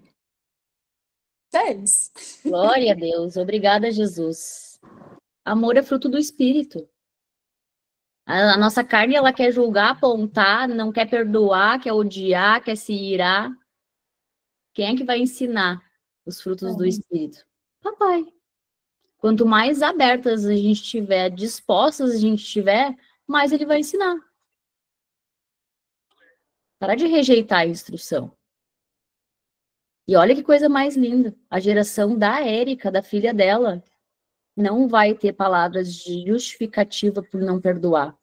É isso. Glória a Deus. Obrigada, Jesus. Amor é fruto do Espírito. A nossa carne, ela quer julgar, apontar, não quer perdoar, quer odiar, quer se irar. Quem é que vai ensinar os frutos do Espírito? Papai. Quanto mais abertas a gente tiver, dispostas a gente tiver, mais ele vai ensinar. Para de rejeitar a instrução. E olha que coisa mais linda. A geração da Érica, da filha dela, não vai ter palavras de justificativa por não perdoar.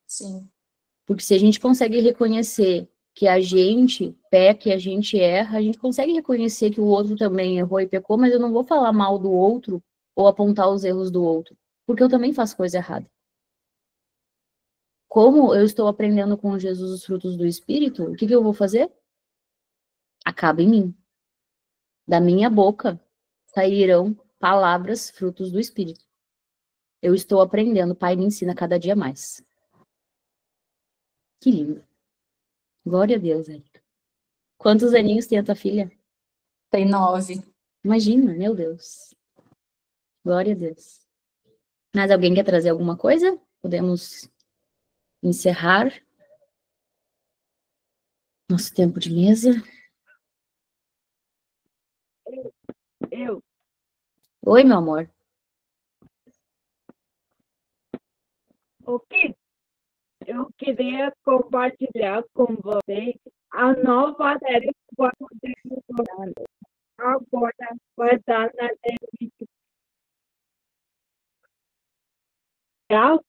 Sim. Porque se a gente consegue reconhecer que a gente peca e a gente erra, a gente consegue reconhecer que o outro também errou e pecou, mas eu não vou falar mal do outro ou apontar os erros do outro, porque eu também faço coisa errada. Como eu estou aprendendo com Jesus os frutos do Espírito, o que eu vou fazer? Acaba em mim. Da minha boca sairão palavras, frutos do Espírito. Eu estou aprendendo, Pai me ensina cada dia mais. Que lindo. Glória a Deus, Érica. Quantos aninhos tem a tua filha? Tem 9. Imagina, meu Deus. Glória a Deus. Mas alguém quer trazer alguma coisa? Podemos encerrar nosso tempo de mesa. Eu, Oi, meu amor. O que eu queria compartilhar com vocês a nova série que vai acontecer agora, vai estar na televisão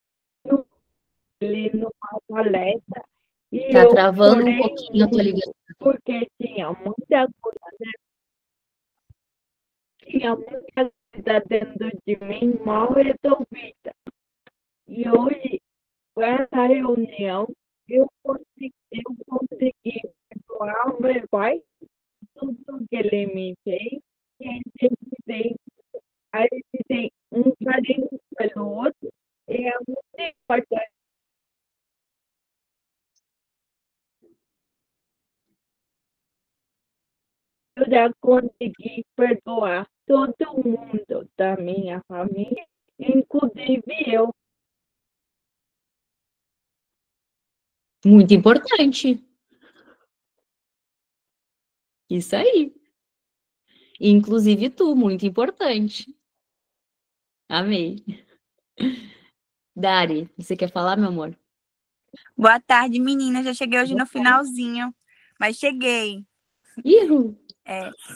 numa palestra e Tá eu travando um chorei pouquinho a tua muito ligação. porque tinha muita coisa, tinha muita coisa dentro de mim mal resolvida. E hoje, com essa reunião, eu consegui perdoar o meu pai tudo que ele me fez e a gente tem um carinho pelo outro e é muito importante. Eu já consegui perdoar todo mundo da minha família, inclusive eu. Muito importante. Isso aí. Inclusive tu, muito importante. Amei. Dari, você quer falar, meu amor? Boa tarde, meninas. Já cheguei hoje no finalzinho, mas cheguei. Ihu.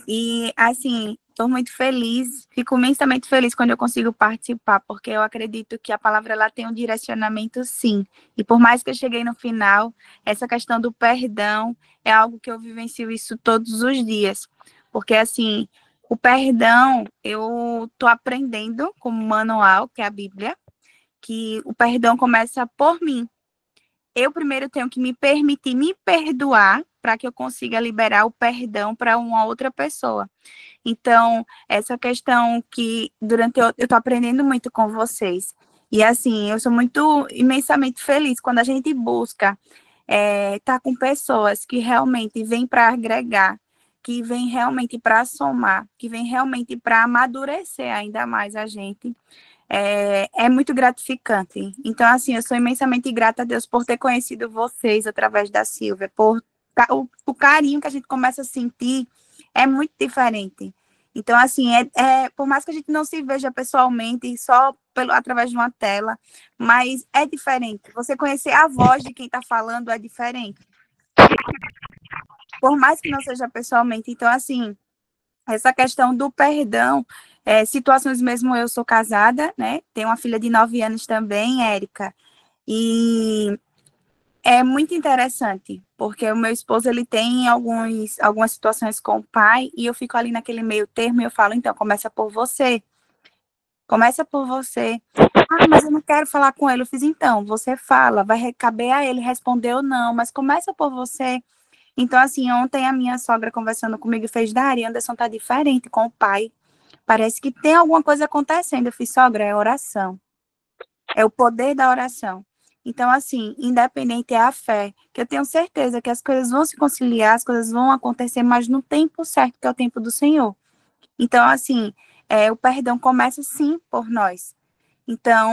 E, assim, estou muito feliz, fico imensamente feliz quando eu consigo participar, porque eu acredito que a palavra ela tem um direcionamento, sim. E por mais que eu cheguei no final, essa questão do perdão é algo que eu vivencio isso todos os dias. Porque, assim, o perdão, eu estou aprendendo como manual, que é a Bíblia, que o perdão começa por mim. Eu primeiro tenho que me permitir me perdoar para que eu consiga liberar o perdão para uma outra pessoa. Então, essa questão que eu estou aprendendo muito com vocês. E assim, eu sou muito imensamente feliz quando a gente busca estar com pessoas que realmente vêm para agregar, que vêm realmente para somar, que vêm realmente para amadurecer ainda mais a gente. É muito gratificante. Então, assim, eu sou imensamente grata a Deus por ter conhecido vocês através da Silvia, o carinho que a gente começa a sentir é muito diferente. Então, assim, por mais que a gente não se veja pessoalmente, só através de uma tela, mas é diferente. Você conhecer a voz de quem está falando é diferente. Por mais que não seja pessoalmente. Então, assim, essa questão do perdão, situações mesmo, eu sou casada, né? Tenho uma filha de 9 anos também, Érica, e é muito interessante, porque o meu esposo, ele tem algumas situações com o pai, e eu fico ali naquele meio termo, e eu falo, então, começa por você. Começa por você. Ah, mas eu não quero falar com ele. Eu fiz, então, você fala, vai caber a ele responder ou não, mas começa por você. Então, assim, ontem a minha sogra conversando comigo fez, Dari, Anderson tá diferente com o pai. Parece que tem alguma coisa acontecendo. Eu fiz, sogra, é oração. É o poder da oração. Então, assim, independente é a fé, que eu tenho certeza que as coisas vão se conciliar, as coisas vão acontecer, mas no tempo certo, que é o tempo do Senhor. Então, assim, o perdão começa sim por nós. Então,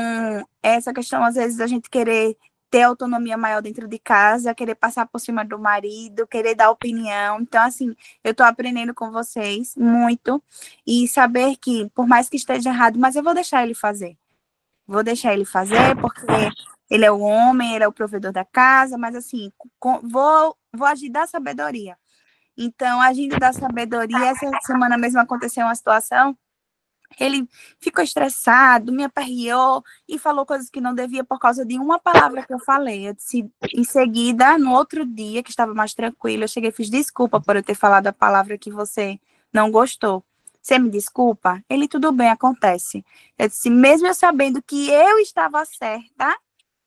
essa questão, às vezes, da gente querer ter autonomia maior dentro de casa, querer passar por cima do marido, querer dar opinião. Então, assim, eu tô aprendendo com vocês muito e saber que, por mais que esteja errado, mas eu vou deixar ele fazer. Vou deixar ele fazer porque ele é o homem, ele é o provedor da casa, mas, assim, vou agir da sabedoria. Então, agindo da sabedoria, essa semana mesmo aconteceu uma situação. Ele ficou estressado, me aperreou e falou coisas que não devia por causa de uma palavra que eu falei. Eu disse, em seguida, no outro dia, que estava mais tranquilo, eu cheguei e fiz desculpa por eu ter falado a palavra que você não gostou. Você me desculpa? Ele, tudo bem, acontece. Eu disse, mesmo eu sabendo que eu estava certa,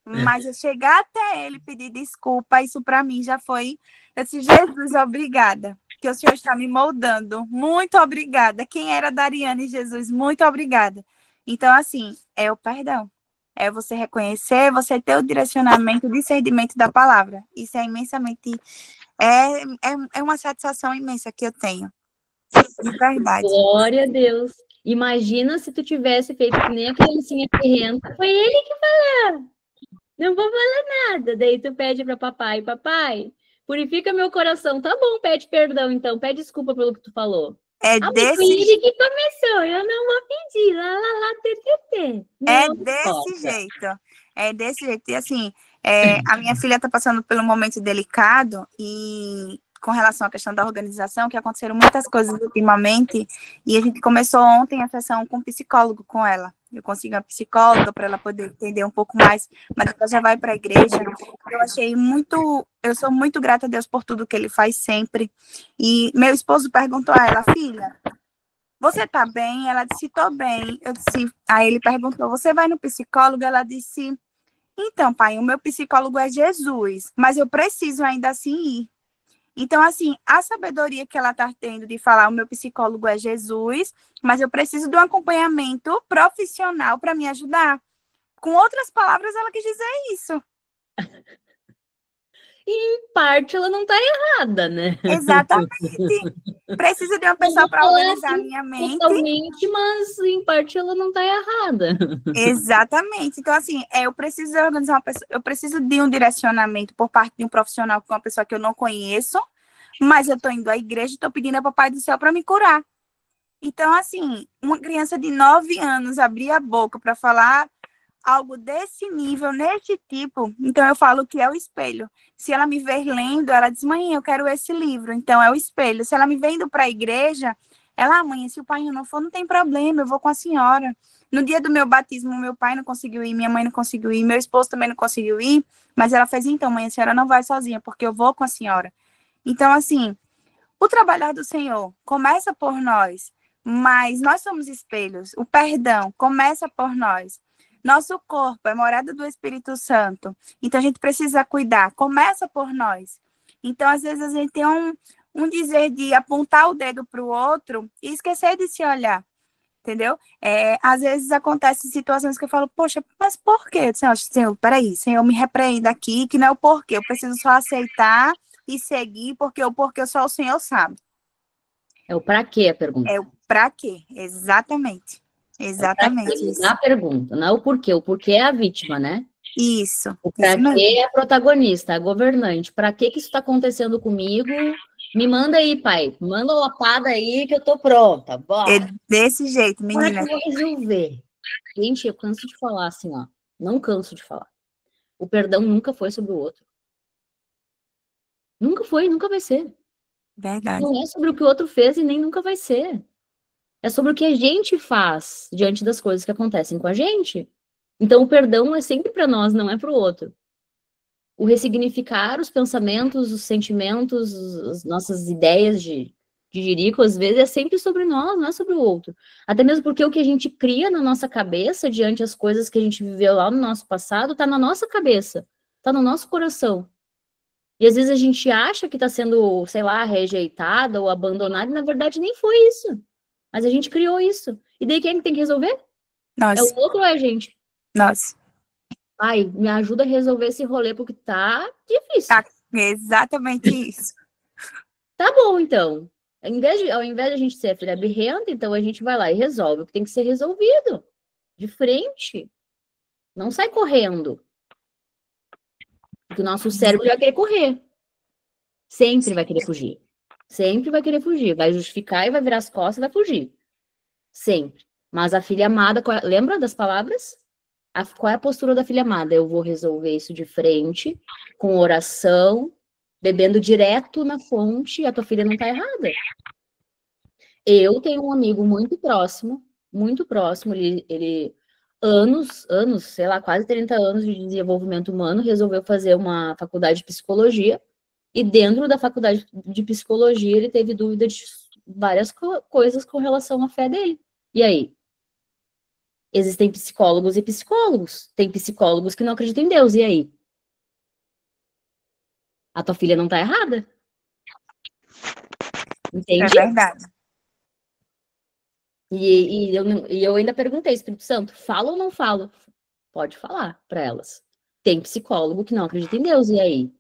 mas eu chegar até ele pedir desculpa, isso para mim já foi. Eu disse, Jesus, obrigada, que o Senhor está me moldando. Muito obrigada. Quem era Dariane, Jesus? Muito obrigada. Então, assim, é o perdão. É você reconhecer, você ter o direcionamento, o discernimento da palavra. Isso é imensamente. É uma satisfação imensa que eu tenho. De verdade. Glória a Deus. Imagina se tu tivesse feito que nem a criancinha ferrenta. Foi ele que falou. Não vou falar nada. Daí tu pede para papai, purifica meu coração. Tá bom, pede perdão então. Pede desculpa pelo que tu falou. É Ah, mas desse, foi ele que começou, eu não vou pedir, lá, lá, lá, tê, tê, tê. é Não desse posso. jeito. É desse jeito. E assim, a minha filha está passando por um momento delicado e com relação à questão da organização, que aconteceram muitas coisas ultimamente, e a gente começou ontem a sessão com um psicólogo com ela. Eu consegui uma psicóloga para ela poder entender um pouco mais, mas ela já vai para a igreja. Eu sou muito grata a Deus por tudo que ele faz sempre. E meu esposo perguntou a ela, filha, você tá bem? Ela disse, tô bem. Eu disse, aí ele perguntou, você vai no psicólogo? Ela disse, então, pai, o meu psicólogo é Jesus, mas eu preciso ainda assim ir. Então, assim, a sabedoria que ela está tendo de falar, o meu psicólogo é Jesus, mas eu preciso de um acompanhamento profissional para me ajudar. Com outras palavras, ela quis dizer isso. Em parte, ela não tá errada, né? Exatamente. Preciso de uma Não pessoa vou para falar organizar a assim minha mente. totalmente, mas em parte ela não tá errada. Exatamente. Então, assim, eu preciso organizar uma pessoa, eu preciso de um direcionamento por parte de um profissional com uma pessoa que eu não conheço, mas eu estou indo à igreja e estou pedindo ao Papai do Céu para me curar. Então, assim, uma criança de 9 anos abrir a boca para falar algo desse nível, nesse tipo, então eu falo que é o espelho. Se ela me ver lendo, ela diz, mãe, eu quero esse livro. Então, é o espelho. Se ela me vendo para a igreja, ela, mãe, se o pai não for, não tem problema, eu vou com a senhora. No dia do meu batismo, meu pai não conseguiu ir, minha mãe não conseguiu ir, meu esposo também não conseguiu ir, mas ela fez, então, mãe, a senhora não vai sozinha, porque eu vou com a senhora. Então, assim, o trabalhar do Senhor começa por nós, mas nós somos espelhos. O perdão começa por nós. Nosso corpo é morada do Espírito Santo. Então a gente precisa cuidar. Começa por nós. Então, às vezes, a gente tem um dizer de apontar o dedo para o outro e esquecer de se olhar. Entendeu? Às vezes acontecem situações que eu falo, poxa, mas por quê? Senhor, peraí, Senhor, me repreenda aqui, que não é o porquê. Eu preciso só aceitar e seguir, porque o porquê só o Senhor sabe. É o pra quê a pergunta. É o pra quê? Exatamente. Exatamente isso. A pergunta, não é o porquê. O porquê é a vítima, né? Isso. O pra Isso mesmo. quê é a protagonista, a governante. Pra que isso tá acontecendo comigo? Me manda aí, pai. Manda uma lapada aí que eu tô pronta. Bora. É desse jeito, Agora que menina. eu vou resolver. Gente, eu canso de falar assim, ó. Não canso de falar. O perdão nunca foi sobre o outro. Nunca foi, nunca vai ser. Verdade. Não é sobre o que o outro fez e nem nunca vai ser. É sobre o que a gente faz diante das coisas que acontecem com a gente. Então, o perdão é sempre para nós, não é para o outro. O ressignificar os pensamentos, os sentimentos, as nossas ideias de jirico, às vezes, é sempre sobre nós, não é sobre o outro. Até mesmo porque o que a gente cria na nossa cabeça, diante das coisas que a gente viveu lá no nosso passado, está na nossa cabeça, está no nosso coração. E às vezes a gente acha que está sendo, sei lá, rejeitada ou abandonada, e na verdade nem foi isso. Mas a gente criou isso. E daí quem tem que resolver? Nós. É o outro ou é a gente? Nós. Ai, me ajuda a resolver esse rolê, porque tá difícil. Tá. Exatamente isso. Tá bom, então. Ao invés de a gente ser a filha birrenta, então a gente vai lá e resolve o que tem que ser resolvido. De frente. Não sai correndo. Porque o nosso cérebro vai querer correr. Sempre vai querer fugir. Sempre vai querer fugir. Vai justificar e vai virar as costas e vai fugir. Sempre. Mas a filha amada, lembra das palavras? Qual é a postura da filha amada? Eu vou resolver isso de frente, com oração, bebendo direto na fonte, a tua filha não tá errada. Eu tenho um amigo muito próximo, ele anos, sei lá, quase 30 anos de desenvolvimento humano, resolveu fazer uma faculdade de psicologia, e dentro da faculdade de psicologia ele teve dúvida de várias coisas com relação à fé dele. E aí? Existem psicólogos e psicólogos. Tem psicólogos que não acreditam em Deus. E aí? A tua filha não tá errada? Entende? É verdade. E eu ainda perguntei, Espírito Santo, fala ou não fala? Pode falar para elas. Tem psicólogo que não acredita em Deus. E aí?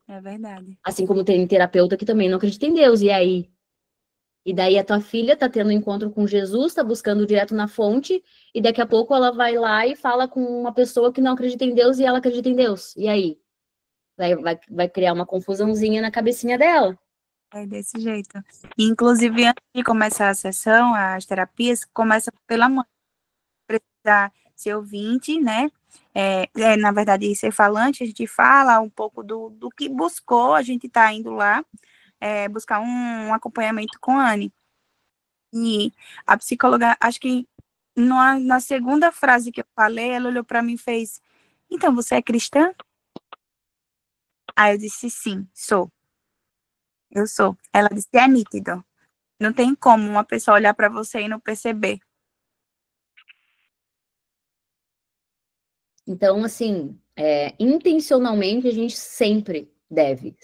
É verdade. Assim como tem terapeuta que também não acredita em Deus. E aí? E daí a tua filha tá tendo um encontro com Jesus, tá buscando direto na fonte, e daqui a pouco ela vai lá e fala com uma pessoa que não acredita em Deus e ela acredita em Deus. E aí? Vai criar uma confusãozinha na cabecinha dela. É desse jeito. Inclusive, antes de começar a sessão, as terapias, começa pela mãe. Precisar ser ouvinte, né? Na verdade, ser falante, a gente fala um pouco do que buscou, a gente está indo lá buscar um acompanhamento com a Anne. E a psicóloga, acho que na segunda frase que eu falei, ela olhou para mim e fez: então, você é cristã? Aí eu disse: sim, sou. Eu sou. Ela disse: é nítido. Não tem como uma pessoa olhar para você e não perceber. Então, assim, intencionalmente a gente sempre deve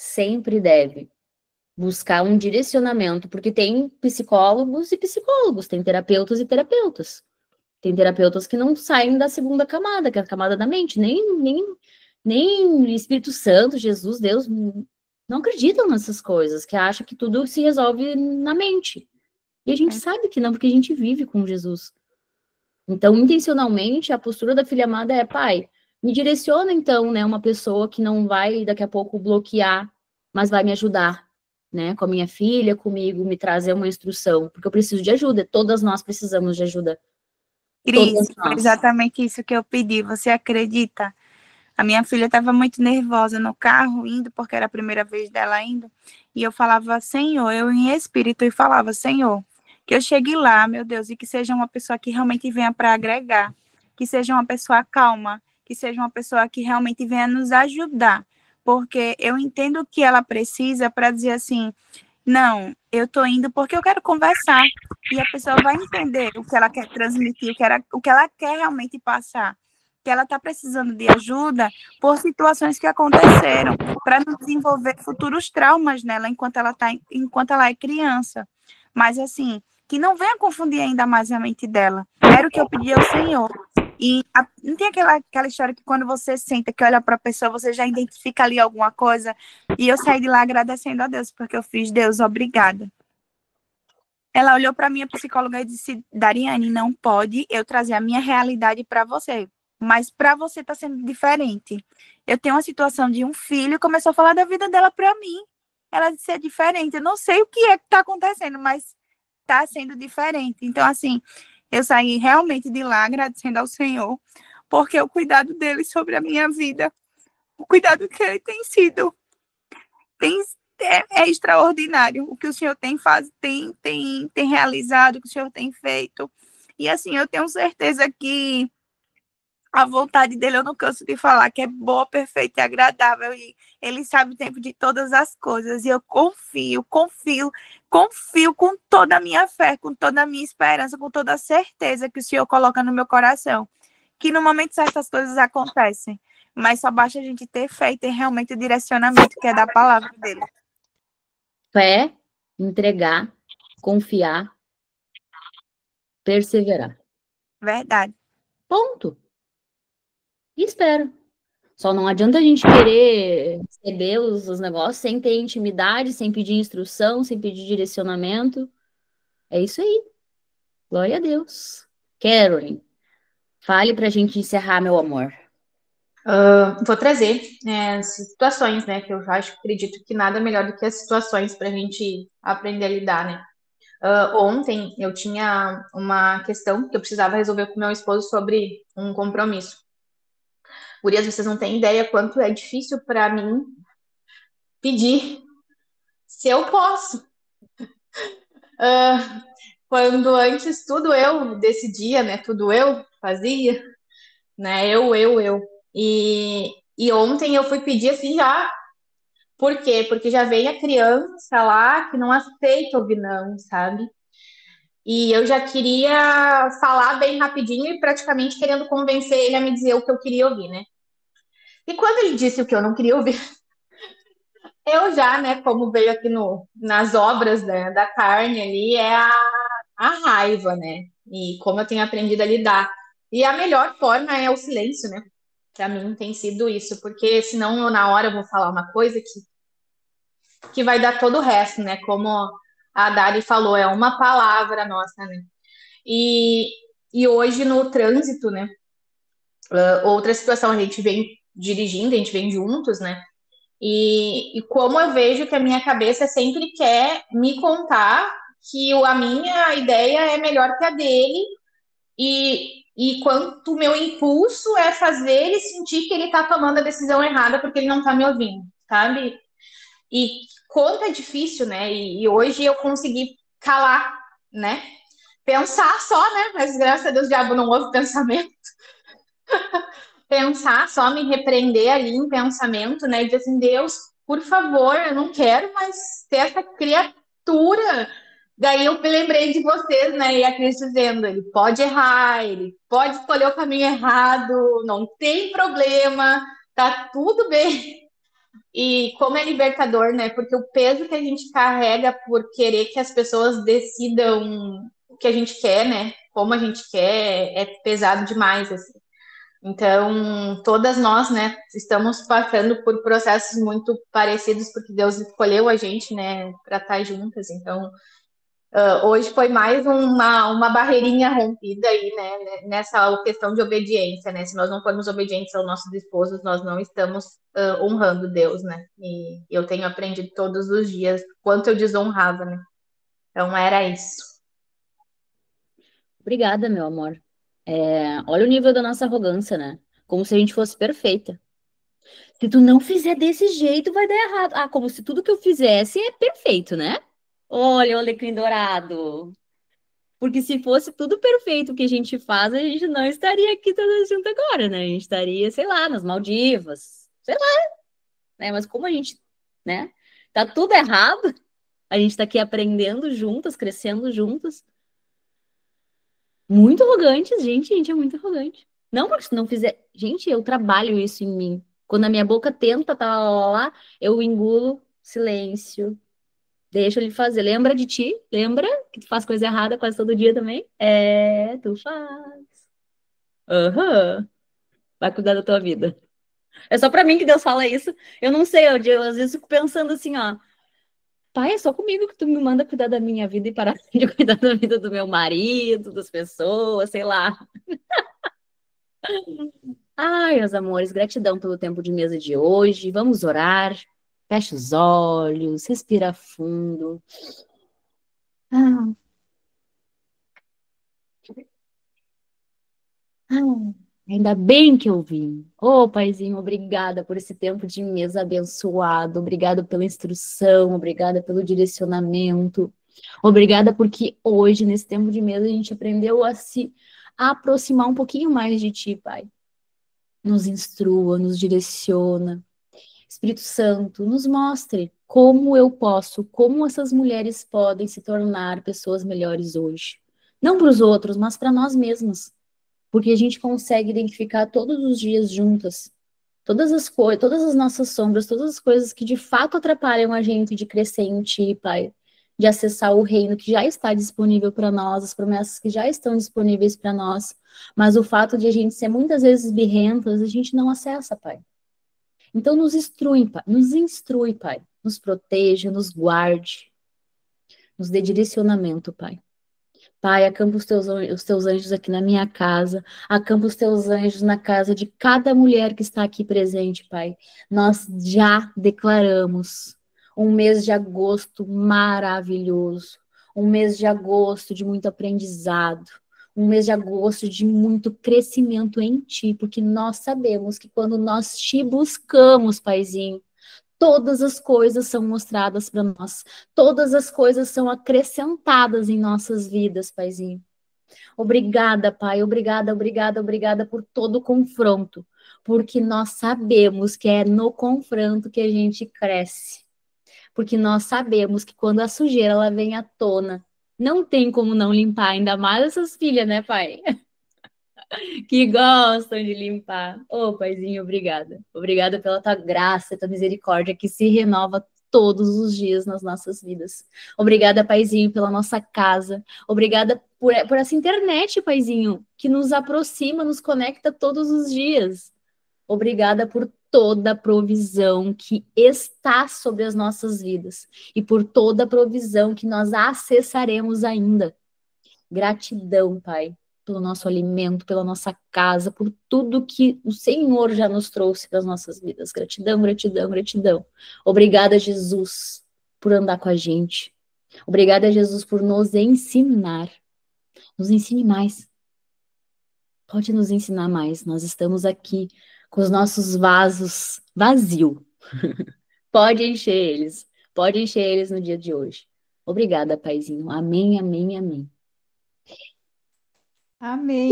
buscar um direcionamento, porque tem psicólogos e psicólogos, tem terapeutas e terapeutas. Tem terapeutas que não saem da segunda camada, que é a camada da mente, nem Espírito Santo, Jesus, Deus, não acreditam nessas coisas, que acham que tudo se resolve na mente. E a gente sabe que não, porque a gente vive com Jesus. Então, intencionalmente, a postura da filha amada é: pai, me direciona então, né, uma pessoa que não vai daqui a pouco bloquear, mas vai me ajudar, né, com a minha filha, comigo, me trazer uma instrução, porque eu preciso de ajuda, todas nós precisamos de ajuda. Cris, Todas foi nós. exatamente isso que eu pedi. Você acredita? A minha filha estava muito nervosa no carro, indo, porque era a primeira vez dela indo. E eu falava: Senhor, eu em espírito, e falava: Senhor, que eu chegue lá, meu Deus, e que seja uma pessoa que realmente venha para agregar, que seja uma pessoa calma, que seja uma pessoa que realmente venha nos ajudar. Porque eu entendo o que ela precisa para dizer assim: não, eu tô indo porque eu quero conversar. E a pessoa vai entender o que ela quer transmitir, o que ela quer realmente passar. Que ela está precisando de ajuda por situações que aconteceram, para não desenvolver futuros traumas nela enquanto ela é criança. Mas assim, que não venha confundir ainda mais a mente dela. Era o que eu pedi ao Senhor. E não tem aquela história que quando você senta, que olha para a pessoa, você já identifica ali alguma coisa. E eu saí de lá agradecendo a Deus, porque eu fiz: Deus, obrigada. Ela olhou para minha psicóloga e disse: Dariane, não pode eu trazer a minha realidade para você, mas para você está sendo diferente. Eu tenho uma situação de um filho e começou a falar da vida dela para mim. Ela disse: é diferente. Eu não sei o que é que está acontecendo, mas está sendo diferente. Então, assim, eu saí realmente de lá agradecendo ao Senhor, porque o cuidado dele sobre a minha vida, o cuidado que ele tem sido, é extraordinário. O que o Senhor tem realizado, o que o Senhor tem feito. E assim, eu tenho certeza que a vontade dele, eu não canso de falar, que é boa, perfeita e agradável. E ele sabe o tempo de todas as coisas. E eu confio com toda a minha fé, com toda a minha esperança, com toda a certeza que o Senhor coloca no meu coração. Que no momento certas coisas acontecem. Mas só basta a gente ter fé e ter realmente o direcionamento que é da palavra dele. Fé, entregar, confiar, perseverar. Verdade. Ponto. E espera. Só não adianta a gente querer receber os negócios sem ter intimidade, sem pedir instrução, sem pedir direcionamento. É isso aí. Glória a Deus. Carolyn, fale pra gente encerrar, meu amor. Vou trazer situações, né? Que eu acredito que nada melhor do que as situações para a gente aprender a lidar, né? Ontem eu tinha uma questão que eu precisava resolver com meu esposo sobre um compromisso. Gurias, vocês não têm ideia quanto é difícil para mim pedir se eu posso. Quando antes tudo eu decidia, né? Tudo eu fazia, né? Eu. E ontem eu fui pedir assim já. Por quê? Porque já vem a criança lá que não aceita ouvir não, sabe? E eu já queria falar bem rapidinho e praticamente querendo convencer ele a me dizer o que eu queria ouvir, né? E quando ele disse o que eu não queria ouvir, eu já, né, como veio aqui nas obras, né, da carne ali, é a raiva, né? E como eu tenho aprendido a lidar. E a melhor forma é o silêncio, né? Para mim tem sido isso, porque senão eu na hora vou falar uma coisa que vai dar todo o resto, né? Como a Dari falou, é uma palavra nossa, né? E hoje no trânsito, né? Outra situação, a gente vem dirigindo, a gente vem juntos, né? E como eu vejo que a minha cabeça sempre quer me contar que a minha ideia é melhor que a dele, e quanto o meu impulso é fazer ele sentir que ele está tomando a decisão errada porque ele não está me ouvindo, sabe? E quanto é difícil, né? E hoje eu consegui calar, né? Pensar só, né? Mas graças a Deus o diabo não ouve pensamento. Pensar só, me repreender ali em pensamento, né? E dizer assim, Deus, por favor, eu não quero mais ter essa criatura. Daí eu me lembrei de vocês, né? E a Cris dizendo, ele pode errar, ele pode escolher o caminho errado, não tem problema, tá tudo bem. E como é libertador, né? Porque o peso que a gente carrega por querer que as pessoas decidam o que a gente quer, né? Como a gente quer, é pesado demais, assim. Então, todas nós, né, estamos passando por processos muito parecidos, porque Deus escolheu a gente, né, para estar juntas. Então, hoje foi mais uma barreirinha rompida aí, né, nessa questão de obediência, né? Se nós não formos obedientes aos nossos esposos, nós não estamos honrando Deus, né? E eu tenho aprendido todos os dias quanto eu desonrava, né? Então, era isso. Obrigada, meu amor. Olha o nível da nossa arrogância, né? Como se a gente fosse perfeita. Se tu não fizer desse jeito, vai dar errado. Ah, como se tudo que eu fizesse é perfeito, né? Olha o alecrim dourado. Porque se fosse tudo perfeito que a gente faz, a gente não estaria aqui toda junto agora, né? A gente estaria, sei lá, nas Maldivas. Sei lá, né? Mas como a gente, né? Tá tudo errado, a gente tá aqui aprendendo juntas, crescendo juntas. Muito arrogantes, gente é muito arrogante. Não, porque se não fizer. Gente, eu trabalho isso em mim. Quando a minha boca tenta, tá lá, eu engulo, silêncio, deixa ele fazer. Lembra de ti? Lembra que tu faz coisa errada quase todo dia também? É, tu faz. Aham. Vai cuidar da tua vida. É só pra mim que Deus fala isso. Eu não sei, eu às vezes fico pensando assim, ó. Pai, é só comigo que tu me manda cuidar da minha vida e parar de cuidar da vida do meu marido, das pessoas, sei lá. Ai, meus amores, gratidão pelo tempo de mesa de hoje. Vamos orar. Fecha os olhos, respira fundo. Ah, ah, ainda bem que eu vim. Ô, Paizinho, obrigada por esse tempo de mesa abençoado. Obrigada pela instrução, obrigada pelo direcionamento. Obrigada porque hoje, nesse tempo de mesa, a gente aprendeu a se aproximar um pouquinho mais de Ti, Pai. Nos instrua, nos direciona. Espírito Santo, nos mostre como eu posso, como essas mulheres podem se tornar pessoas melhores hoje. Não para os outros, mas para nós mesmas. Porque a gente consegue identificar todos os dias juntas todas as coisas, todas as nossas sombras, todas as coisas que de fato atrapalham a gente de crescer em Ti, Pai. De acessar o reino que já está disponível para nós, as promessas que já estão disponíveis para nós. Mas o fato de a gente ser muitas vezes birrentas, a gente não acessa, Pai. Então nos instrui, Pai. Nos instrui, Pai. Nos proteja, nos guarde. Nos dê direcionamento, Pai. Pai, acampa os teus anjos aqui na minha casa, acampa os teus anjos na casa de cada mulher que está aqui presente, Pai. Nós já declaramos um mês de agosto maravilhoso, um mês de agosto de muito aprendizado, um mês de agosto de muito crescimento em Ti, porque nós sabemos que quando nós Te buscamos, Paizinho, todas as coisas são mostradas para nós. Todas as coisas são acrescentadas em nossas vidas, Paizinho. Obrigada, Pai. Obrigada, obrigada, obrigada por todo o confronto. Porque nós sabemos que é no confronto que a gente cresce. Porque nós sabemos que quando a sujeira ela vem à tona, não tem como não limpar, ainda mais essas filhas, né, Pai? Que gostam de limpar. Ô, Paizinho, obrigada. Obrigada pela tua graça, tua misericórdia que se renova todos os dias nas nossas vidas. Obrigada, Paizinho, pela nossa casa. Obrigada por essa internet, Paizinho, que nos aproxima, nos conecta todos os dias. Obrigada por toda a provisão que está sobre as nossas vidas e por toda a provisão que nós acessaremos ainda. Gratidão, Pai, pelo nosso alimento, pela nossa casa, por tudo que o Senhor já nos trouxe para as nossas vidas. Gratidão, gratidão, gratidão. Obrigada, Jesus, por andar com a gente. Obrigada, Jesus, por nos ensinar. Nos ensine mais. Pode nos ensinar mais. Nós estamos aqui com os nossos vasos vazios. Pode encher eles. Pode encher eles no dia de hoje. Obrigada, Paizinho. Amém, amém, amém. Amém.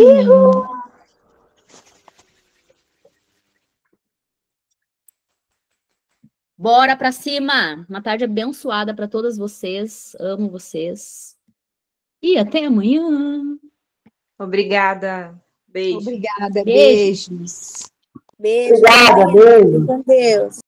Bora pra cima! Uma tarde abençoada para todas vocês. Amo vocês. E até amanhã. Obrigada. Beijo. Obrigada, Beijo. beijos. Beijo. Obrigada, beijo. Com Deus.